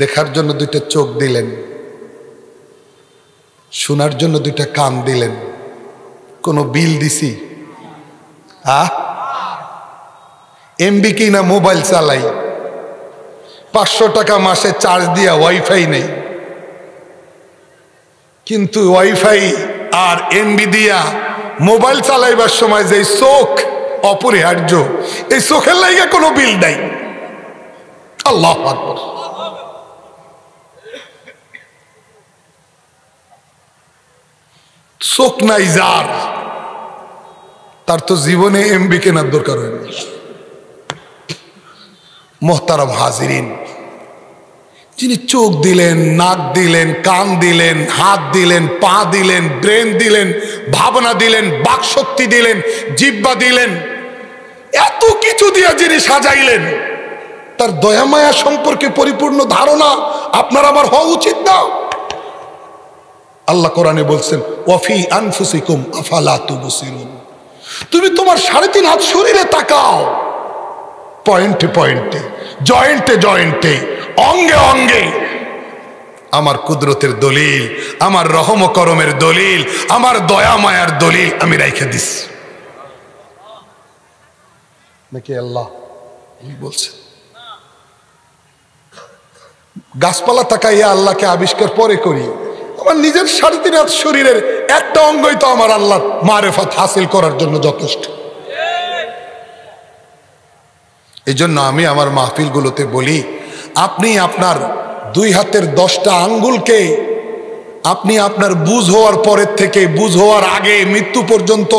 S1: দেখার জন্য দুইটা চোখ দিলেন, শোনার জন্য দুইটা কান দিলেন। কোনো বিল দিছি? এমবি কিনা মোবাইল চালাই, 500 টাকা মাসে চার্জ দিয়া ওয়াইফাই নেই, কিন্তু ওয়াইফাই আর এমবি দিয়া মোবাইল চালাইবার সময় যে চোখ অপরিহার্য, এই চোখের লাইগা কোনো বিল নাই। আল্লাহু আকবার। চোখ নাই যার, তার তো জীবনে এমবি কেনার দরকার হয়নি। মোহতারাম হাজিরিন, যিনি চোখ দিলেন, নাক দিলেন, কান দিলেন, হাত দিলেন, পা দিলেন, ব্রেন দিলেন, ভাবনা দিলেন, বাকশক্তি দিলেন, জিহ্বা দিলেন, এত কিছু দিয়ে যিনি সাজাইলেন, তার দয়া মায়া সম্পর্কে পরিপূর্ণ ধারণা আপনার আমার হওয়া উচিত না? আল্লাহ কোরআনে বলছেন, ওয়াফি আনফুসিকুম আফালা তুবসিরুন। তুমি তোমার 3.5 হাত শরীরে তাকাও, পয়েন্টে পয়েন্টে, জয়েন্টে জয়েন্টে, অঙ্গে অঙ্গে আমার কুদরতের দলিল, আমার রহম করমের দলিল, আমার দয়া মায়ার দলিল আমি রাইখে দিছি। নাকি আল্লাহ বলছে? গাছপালা তাকাইয়া আল্লাহকে আবিষ্কার পরে করি, আমার নিজের 3.5 হাত শরীরের একটা অঙ্গই তো আমার আল্লাহ মারেফাত হাসিল করার জন্য যথেষ্ট। এই জন্য আমি আমার মাহফিলগুলোতে বলি, আপনি আপনার 2 হাতের 10টা আঙ্গুলকে আপনি আপনার বুঝ হওয়ার পরের থেকে বুঝ হওয়ার আগে মৃত্যু পর্যন্ত,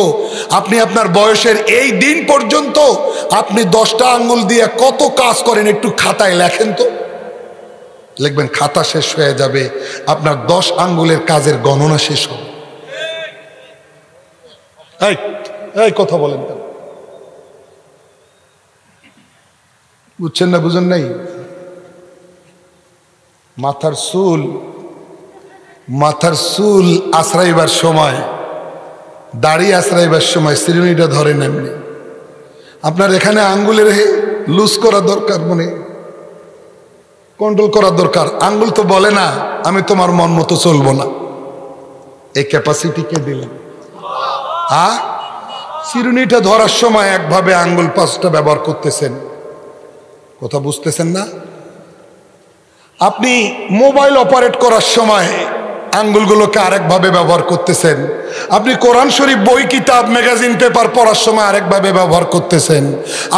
S1: আপনি আপনার বয়সের এই দিন পর্যন্ত আপনি 10টা আঙ্গুল দিয়ে কত কাজ করেন একটু খাতায় লেখেন তো। লিখবেন, খাতা শেষ হয়ে যাবে, আপনার 10 আঙ্গুলের কাজের গণনা শেষ হবে। এই কথা বলেন কেন? বুঝছেন না? বুঝেন নাই? মাথার চুল আশ্রাইবার সময়, দাড়ি আশ্রাইবার সময় চিরুনিটা ধরে নেমনি। আপনার এখানে আঙ্গুলের লুজ করা দরকার, মানে কন্ট্রোল করা দরকার। আঙ্গুল তো বলে না আমি তোমার মন মতো চলবো না। এই ক্যাপাসিটি কে দিলেন? চিরুনিটা ধরার সময় একভাবে আঙ্গুল 5টা ব্যবহার করতেছেন, কথা বুঝতেছেন না? আপনি মোবাইল অপারেট করার সময় আঙ্গুলগুলোকে আরেকভাবে ব্যবহার করতেছেন। আপনি কোরআন শরীফ, বই, কিতাব, ম্যাগাজিন, পেপার পড়ার সময় আরেকভাবে ব্যবহার করতেছেন।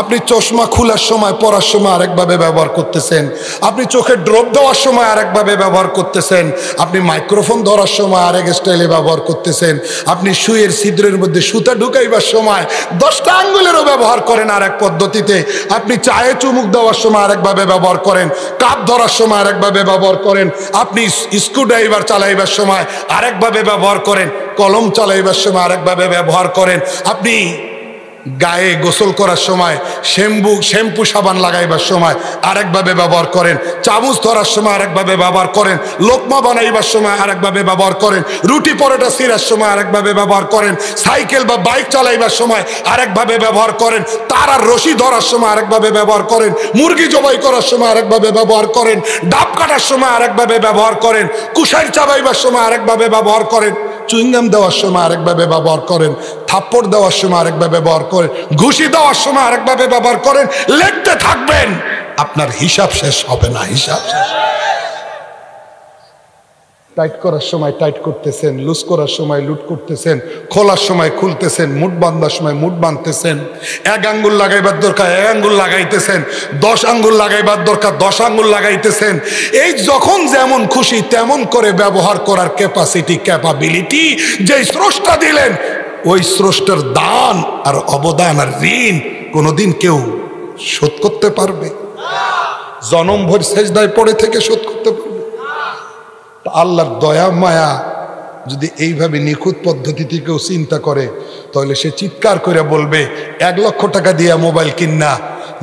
S1: আপনি চশমা খোলার সময়, পড়ার সময় আরেকভাবে ব্যবহার করতেছেন। আপনি চোখে ড্রপ দেওয়ার সময় আরেকভাবে ব্যবহার করতেছেন। আপনি মাইক্রোফোন ধরার সময় আরেক স্টাইলে ব্যবহার করতেছেন। আপনি সুইয়ের ছিদ্রের মধ্যে সুতা ঢুকাইবার সময় 10টা আঙ্গুলেরও ব্যবহার করেন আরেক পদ্ধতিতে। আপনি চায়ে চুমুক দেওয়ার সময় আরেকভাবে ব্যবহার করেন। কাপ ধরার সময় আরেকভাবে ব্যবহার করেন। আপনি স্ক্রুড্রাইভার চালাইবার সময় আরেকভাবে ব্যবহার করেন। কলম চালাইবার সময় আরেকভাবে ব্যবহার করেন। আপনি গায়ে গোসল করার সময় শ্যাম্পু সাবান লাগাইবার সময় আরেকভাবে ব্যবহার করেন। চামচ ধরার সময় আরেকভাবে ব্যবহার করেন। লোকমা বানাইবার সময় আরেকভাবে ব্যবহার করেন। রুটি পরোটা ছিঁড়ার সময় আরেকভাবে ব্যবহার করেন। সাইকেল বা বাইক চালাইবার সময় আরেকভাবে ব্যবহার করেন। তারার রশি ধরার সময় আরেকভাবে ব্যবহার করেন। মুরগি জবাই করার সময় আরেকভাবে ব্যবহার করেন। ডাব কাটার সময় আরেকভাবে ব্যবহার করেন। কুশাইর চাবাইবার সময় আরেকভাবে ব্যবহার করেন। চুইংগাম দেওয়ার সময় আরেকভাবে ব্যবহার করেন। থাপ্পড় দেওয়ার সময় আরেকভাবে ব্যবহার করেন। ঘুষি দেওয়ার সময় আরেকভাবে ব্যবহার করেন। লিখতে থাকবেন, আপনার হিসাব শেষ হবে না। হিসাব শেষ। টাইট করার সময় টাইট করতেছেন, লুজ করার সময় লুট করতেছেন, খোলার সময় খুলতেছেন, মুঠ বাঁধার সময় মুঠ বাঁধতেছেন। 1 আঙ্গুল লাগাইবার দরকার 1 আঙ্গুল লাগাইতেছেন। 10 আঙ্গুল লাগাইবার দরকার 10 আঙ্গুল লাগাইতেছেন। এই যখন যেমন খুশি তেমন করে ব্যবহার করার ক্যাপাবিলিটি যে স্রষ্টা দিলেন, ওই স্রষ্টার দান আর অবদান আর ঋণ কোনোদিন কেউ শোধ করতে পারবে? জনমভর সেজদায় পড়ে থেকে শোধ করতে পারবে? আল্লাহর দয়া মায়া যদি এইভাবে নিখুঁত পদ্ধতিতে কেউ চিন্তা করে, তাহলে সে চিৎকার করে বলবে 1 লক্ষ টাকা দিয়ে মোবাইল কিনা,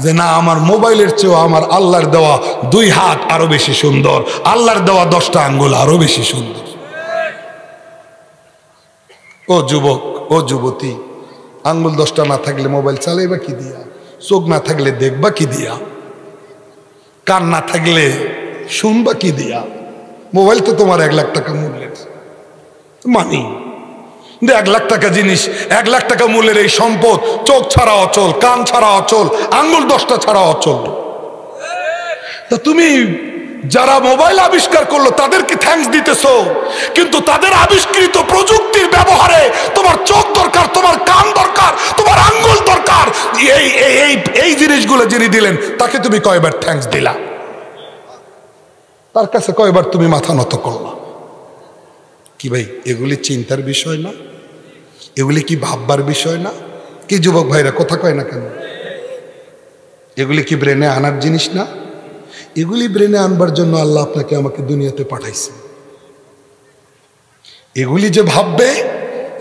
S1: যে না, আমার মোবাইলের চেয়েও আমার আল্লাহর দেওয়া 2 হাত আরো বেশি সুন্দর, আল্লাহর দেওয়া 10টা আঙ্গুল আরো বেশি সুন্দর। ও যুবক, ও যুবতী, আঙ্গুল 10টা না থাকলে মোবাইল চালাইবা কি দিয়া? চোখ না থাকলে দেখবা কি দিয়া? কান না থাকলে শুনবা কি দিয়া? মোবাইল তো তোমার 1 লাখ টাকা মূল্যের মানি, 1 লাখ টাকা জিনিস, 1 লাখ টাকা মূল্যের এই সম্পদ চোখ ছাড়া অচল, কান ছাড়া অচল, আঙ্গুল 10টা ছাড়া অচল। তা তুমি যারা মোবাইল আবিষ্কার করলো তাদেরকে থ্যাঙ্কস দিতেছো, কিন্তু তাদের আবিষ্কৃত প্রযুক্তির ব্যবহারে তোমার চোখ দরকার, তোমার কান দরকার, তোমার আঙ্গুল দরকার। এই জিনিসগুলো যিনি দিলেন তাকে তুমি কয়বার থ্যাঙ্কস দিলা? তার কাছে কয়বার তুমি মাথা নত করলা? কি ভাই, এগুলি চিন্তার বিষয় না? এগুলি কি ভাববার বিষয় না? কি যুবক ভাইরা কথা কয় না কেন? এগুলি কি ব্রেনে আনার জিনিস না? এগুলি ব্রেনে আনবার জন্য আল্লাহ আপনাকে আমাকে দুনিয়াতে পাঠাইছে। এগুলি যে ভাববে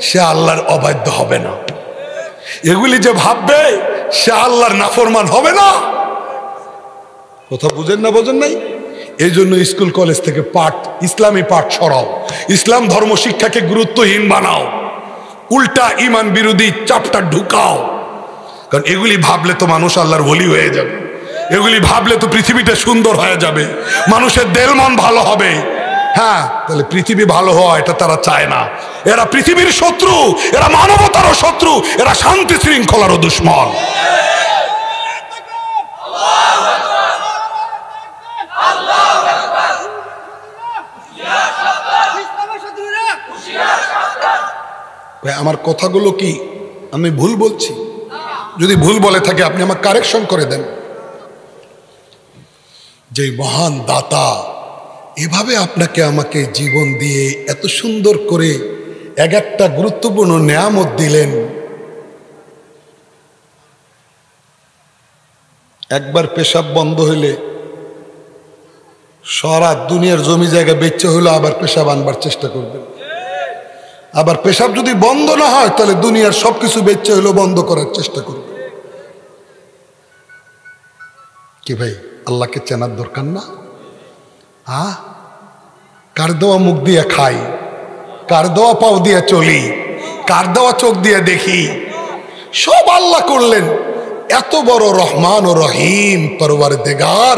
S1: সে আল্লাহর অবাধ্য হবে না। এগুলি যে ভাববে সে আল্লাহর নাফরমান হবে না। কথা বুঝেন না? বোঝেন নাই? এই জন্য স্কুল কলেজ থেকে ইসলামী পাঠ সরাও, ইসলাম ধর্ম শিক্ষাকে গুরুত্বহীন বানাও, উল্টা ইমান বিরোধী চ্যাপ্টার ঢুকাও। কারণ এগুলি ভাবলে তো মানুষ আল্লাহর ওলি হয়ে যাবে, এগুলি ভাবলে তো পৃথিবীটা সুন্দর হয়ে যাবে, মানুষের দেল মন ভালো হবে। হ্যাঁ, তাহলে পৃথিবী ভালো হওয়া এটা তারা চায় না। এরা পৃথিবীর শত্রু, এরা মানবতারও শত্রু, এরা শান্তি শৃঙ্খলারও দুশ্মন। আমার কথাগুলো কি আমি ভুল বলছি? যদি ভুল বলে থাকে আপনি আমাকে কারেকশন করে দেন। যে মহান দাতা এভাবে আপনাকে আমাকে জীবন দিয়ে এত সুন্দর করে একটা গুরুত্বপূর্ণ নেয়ামত দিলেন, একবার পেশাব বন্ধ হইলে সারা দুনিয়ার জমি জায়গা বেচে হইলে আবার পেশাব আনবার চেষ্টা করবেন। আবার পেশাব যদি বন্ধ না হয় তাহলে দুনিয়ার সবকিছু বেচে হইলেও বন্ধ করার চেষ্টা করবেন। কি ভাই, আল্লাহকে চেনার দরকার না? কার দেওয়া মুখ দিয়ে খাই, কার দেওয়া পাও দিয়ে চলি, কার দেওয়া চোখ দিয়ে দেখি, সব আল্লাহ করলেন। এত বড় রহমান ও রহিম পরওয়ারদিগার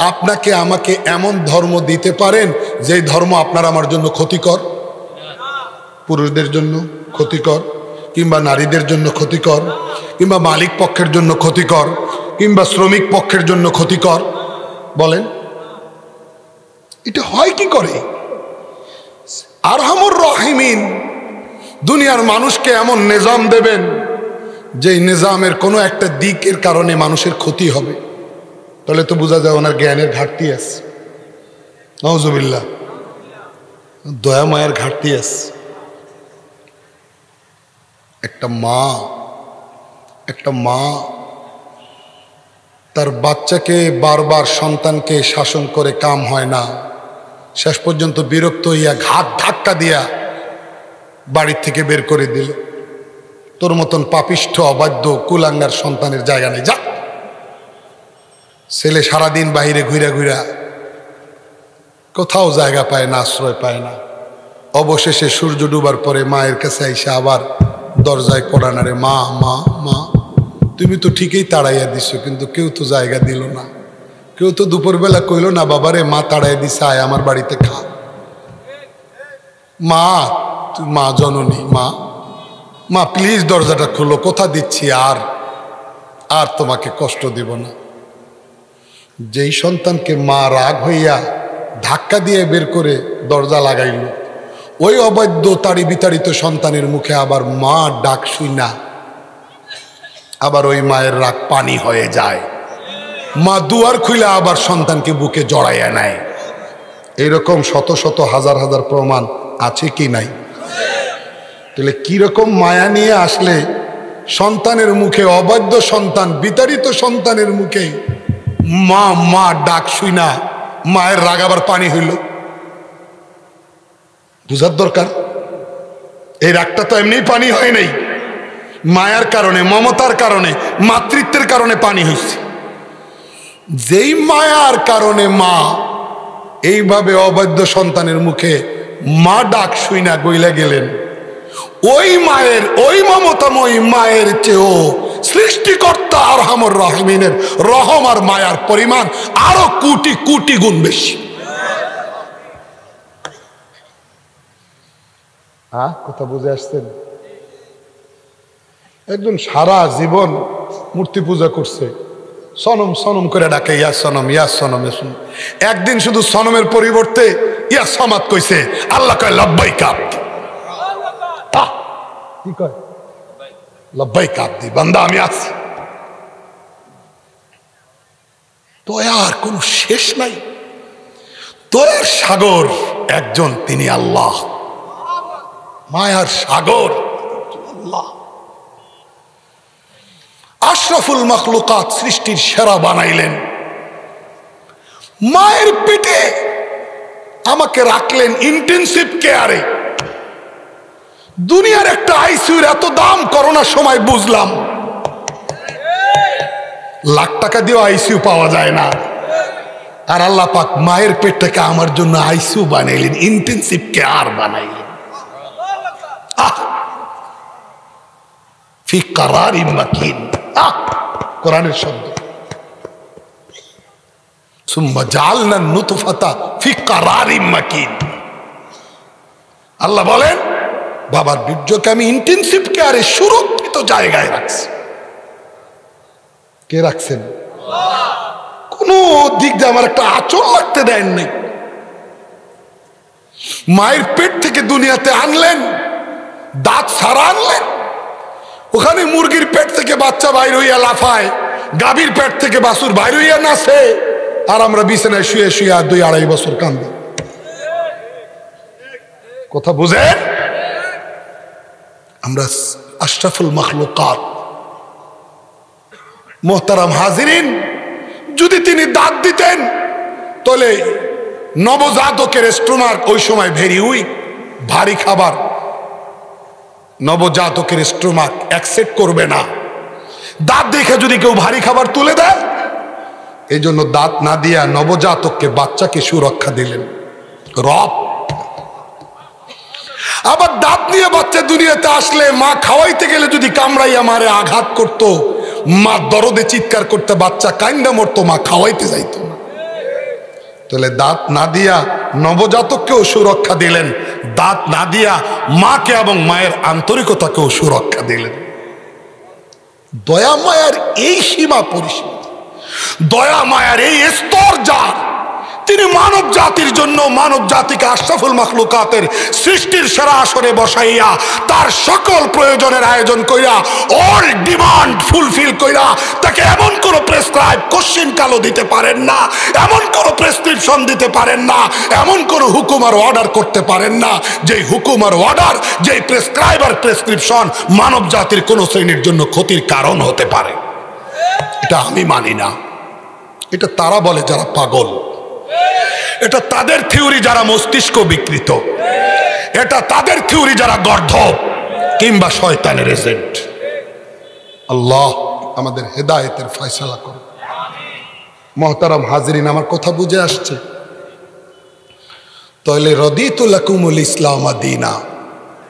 S1: আপনাকে আমাকে এমন ধর্ম দিতে পারেন যে ধর্ম আপনার আমার জন্য ক্ষতিকর, পুরুষদের জন্য ক্ষতিকর, কিংবা নারীদের জন্য ক্ষতিকর, কিংবা মালিক পক্ষের জন্য ক্ষতিকর, কিংবা শ্রমিক পক্ষের জন্য ক্ষতিকর। বলেন, এটা হয় কি করে? আরহামুর রাহিমিন দুনিয়ার মানুষকে এমন নিজাম দেবেন যে নিজামের কোনো একটা দিকের কারণে মানুষের ক্ষতি হবে, তাহলে তো বোঝা যায় ওনার জ্ঞানের ঘাটতি আছে। নাউজুবিল্লাহ, দয়া মায়ের ঘাটতি আছে। একটা মা তার বাচ্চাকে বারবার সন্তানকে শাসন করে কাম হয় না, শেষ পর্যন্ত বিরক্ত হইয়া ঘাত ধাক্কা দিয়া বাড়ির থেকে বের করে দিল। তোর মতন পাপিষ্ঠ অবাধ্য কুলাঙ্গার সন্তানের জায়গা নেই, যা। ছেলে সারাদিন বাহিরে ঘুরা ঘুরা কোথাও জায়গা পায় না, আশ্রয় পায় না। অবশেষে সূর্য ডুবার পরে মায়ের কাছে আইসা আবার দরজায় কোড়ানারে, মা মা মা, তুমি তো ঠিকই তাড়াইয়া দিছো, কিন্তু কেউ তো জায়গা দিল না, কেউ তো দুপুরবেলা কইল না বাবারে মা তাড়াইয়া দিছে, আয় আমার বাড়িতে খা। মা, তুই মা জননী, মা মা প্লিজ দরজাটা খুলো, কোথা দিচ্ছি, আর তোমাকে কষ্ট দিব না। যেই সন্তানকে মা রাগ হইয়া ধাক্কা দিয়ে বের করে দরজা লাগাইল, ওই অবাধ্য তাড়ি বিতাড়িত সন্তানের মুখে আবার মা ডাক শুই না, আবার ওই মায়ের রাগ পানি হয়ে যায়। মা দুয়ার খুলে আবার সন্তানকে বুকে জড়াইয়া নেয়। এইরকম শত শত হাজার হাজার প্রমাণ আছে কি নাই? তাহলে কিরকম মায়া নিয়ে আসলে সন্তানের মুখে, অবাধ্য সন্তান বিতাড়িত সন্তানের মুখে মা মা ডাক শুই না, মায়ের রাগ আবার পানি হইল, বুঝার দরকার। এই রাগটা তো এমনি পানি হয় নাই, মায়ার কারণে, মমতার কারণে, মাতৃত্বের কারণে পানি হয়েছে। যেই মায়ার কারণে মা এইভাবে অবাধ্য সন্তানের মুখে মা ডাক শুই না গইলা গেলেন, ওই মায়ের, ওই মমতাময়ী মায়ের চেয়েও সৃষ্টিকর্তা আরহামুর রাহিমিনের রহম আর মায়ার পরিমাণ আরো কোটি কোটি গুণ বেশি। কথা বুঝে আসছেন? একজন সারা জীবন মূর্তি পূজা করছে, সনম সনম করে ডাকে, ইয়া সনম ইয়া সনম। একদিন শুধু সনমের পরিবর্তে ইয়া সমাদ কইছে, আল্লাহ কয় লব্বাইক আবদি। কি কয়? লব্বাইক আবদি, বান্দা আমি আছি। দয়ার কোনো শেষ নাই, দয়ার সাগর একজন, তিনি আল্লাহ। মায়ার সাগর আল্লাহ। আশরাফুল মাখলুকাত, সৃষ্টির সেরা বানাইলেন, মায়ের পেটে আমাকে রাখলেন ইন্টেনসিভ কেয়ারে। দুনিয়ার একটা আইসিইউর এত দাম করোনার সময় বুঝলাম। লাখ টাকা দিয়েও আইসিইউ পাওয়া যায় না, আর আল্লাহ পাক মায়ের পেটটাকে আমার জন্য আইসিইউ বানাইলেন, ইন্টেনসিভ কেয়ার বানাইলেন। ফি কারারিন মাকিন, কোরআনের শব্দ। সুম্মা জাআলনা নুতফাতা ফি কারারিন মাকিন। আল্লাহ বলেন বাবার বীর্যকে আমি ইন্টেনসিভ কেয়ারে সুরক্ষিত জায়গায় রাখছি। কে রাখছেন? কোন দিক দিয়ে আমার একটা আঁচল লাগতে দেন নাই। মায়ের পেট থেকে দুনিয়াতে আনলেন, দাঁত সারা আনলেন, ওখানে মুরগির পেট থেকে বাচ্চা বাইর হইয়া লাফায়, গাভীর পেট থেকে বাছুর বাইর হইয়া নাচে, আর আমরা বিছানায় শুয়ে শুয়ে 2-2.5 বছর কান্দি। কথা বুঝেন? আমরা আশরাফুল মাখলুকাত। মোহতারাম হাজিরিন, যদি তিনি দাঁত দিতেন তাহলে নবজাতকের স্টোমাক ওই সময় ভেরি উইক, ভারী খাবার নবজাতকের স্টোমাক অ্যাকসেপ্ট করবে না। দাঁত দেখে যদি কেউ ভারী খাবার তুলে দেয়, এই জন্য দাঁত না দিয়া নবজাতককে, বাচ্চাকে সুরক্ষা দিলেন রব। আবার দাঁত নিয়ে বাচ্চা দুনিয়াতে আসলে মা খাওয়াইতে গেলে যদি কামড়াইয়া মারে, আঘাত করত, মা দরদে চিৎকার করতে, বাচ্চা কাইন্দা মরতো, মা খাওয়াইতে যাইত না। তাহলে দাঁত না দিয়া নবজাতককেও সুরক্ষা দিলেন, দাঁত না দিয়া মাকে এবং মায়ের আন্তরিকতাকেও সুরক্ষা দিলেন। দয়া মায়ার এই সীমা পরিসীমা, দয়া মায়ার এই স্তর যার, তিনি মানব জাতির জন্য, মানব জাতিকে আশরাফুল মাখলুকাতের সৃষ্টির সেরা আসরে বসাইয়া তার সকল প্রয়োজনের আয়োজন কইরা, অল ডিমান্ড ফুলফিল কইরা, তাকে এমন কোনো প্রেসক্রাইব কোশ্চেন কালো দিতে পারেন না, এমন কোনো প্রেসক্রিপশন দিতে পারেন না, এমন কোনো হুকুম আর অর্ডার করতে পারেন না যেই হুকুম আর অর্ডার, যেই প্রেসক্রাইব আর প্রেসক্রিপশন মানব জাতির কোনো শ্রেণীর জন্য ক্ষতির কারণ হতে পারে। এটা আমি মানি না। এটা তারা বলে যারা পাগল, এটা তাদের থিওরি যারা মস্তিষ্ক বিকৃত, এটা তাদের থিওরি যারা গর্ধব কিংবা শয়তানের এজেন্ট। আল্লাহ আমাদের হেদায়েতের ফয়সালা করুন। মুহতারাম হাজিরিন, আমার কথা বুঝে আসছে? তাহলে রদিতু লাকুমুল ইসলাম দীনা,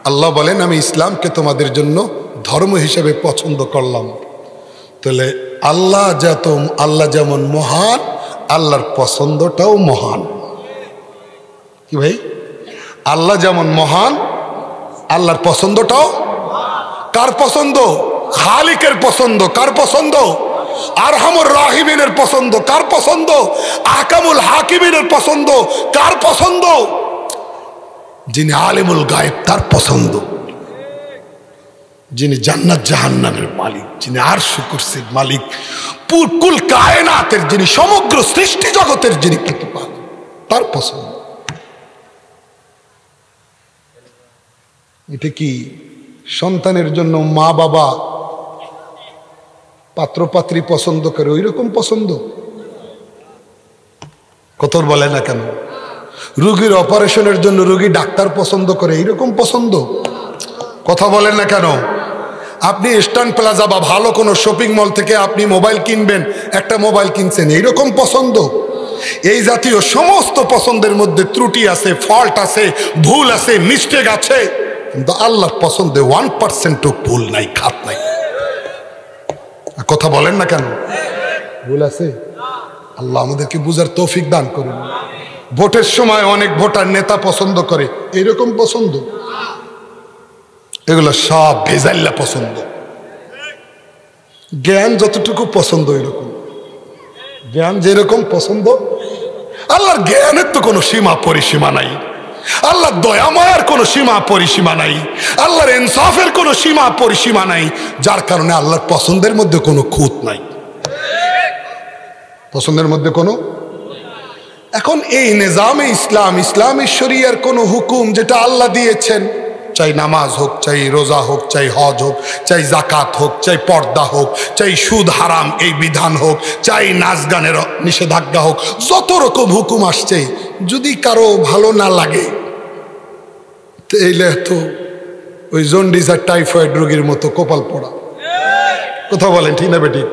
S1: আল্লাহ বলেন আমি ইসলামকে তোমাদের জন্য ধর্ম হিসেবে পছন্দ করলাম। তাহলে আল্লাহ যেমন মহান, আল্লাহর পছন্দটাও মহান। কি ভাই? আল্লাহ যেমন মহান, আল্লাহর পছন্দটাও। কার পছন্দ? খালিকের পছন্দ। কার পছন্দ? আরহামুর রাহিমিনের পছন্দ। কার পছন্দ? আহকামুল হাকিমিনের পছন্দ। কার পছন্দ? যিনি আলিমুল গায়েব, তার পছন্দ। যিনি জান্নাত জাহান্নামের মালিক, যিনি আরশ কুরসির মালিক, কুল কায়নাতের যিনি, সমগ্র সৃষ্টি জগতের যিনি প্রতিপালক, তার পছন্দ। এটা কি সন্তানের জন্য মা বাবা পাত্রপাত্রী পছন্দ করে ওই রকম পছন্দ? কত বলে না কেন? রোগীর অপারেশনের জন্য রোগী ডাক্তার পছন্দ করে এইরকম পছন্দ? কথা বলেন না কেন? আপনি ইস্টার্ন প্লাজা বা ভালো কোনো শপিং মল থেকে আপনি মোবাইল কিনবেন, একটা মোবাইল কিনছেন, এইরকম পছন্দ? এই জাতীয় সমস্ত পছন্দের মধ্যে ত্রুটি আছে, ফল্ট আছে, ভুল আছে, মিস্টেক আছে, কিন্তু আল্লাহর পছন্দে 1%ও ভুল নাই, খাত নাই। কথা বলেন না কেন? ভুল আছে? আল্লাহ আমাদেরকে বুঝার তৌফিক দান করুন। ভোটের সময় অনেক ভোটার নেতা পছন্দ করে, এইরকম পছন্দ? এগুলো সব ভেজাল্লা পছন্দ। জ্ঞান যতটুকু পছন্দ এরকম, জ্ঞান যেরকম পছন্দ, আল্লাহর জ্ঞানের তো কোনো সীমা পরিসীমা নাই, আল্লাহর দয়াময়ের কোনো সীমা পরিসীমা নাই, আল্লাহর ইনসাফের কোনো সীমা পরিসীমা নাই, যার কারণে আল্লাহর পছন্দের মধ্যে কোনো খুঁত নাই, পছন্দের মধ্যে কোনো। এখন এই নিজামে ইসলাম, ইসলামী শরিয়ার কোনো হুকুম যেটা আল্লাহ দিয়েছেন, চাই নামাজ হোক, চাই রোজা হোক, চাই হজ হোক, চাই জাকাত হোক, চাই পর্দা হোক, চাই সুদ হারাম এই বিধান হোক, চাই নাচ গানের নিষেধাজ্ঞা হোক, যত রকম হুকুম আসছে, যদি কারো ভালো না লাগে তাইলে তো ওই জন্ডিস আর টাইফয়েড রোগীর মতো কপাল পড়া। কথা বলেন ঠিক না বেটি?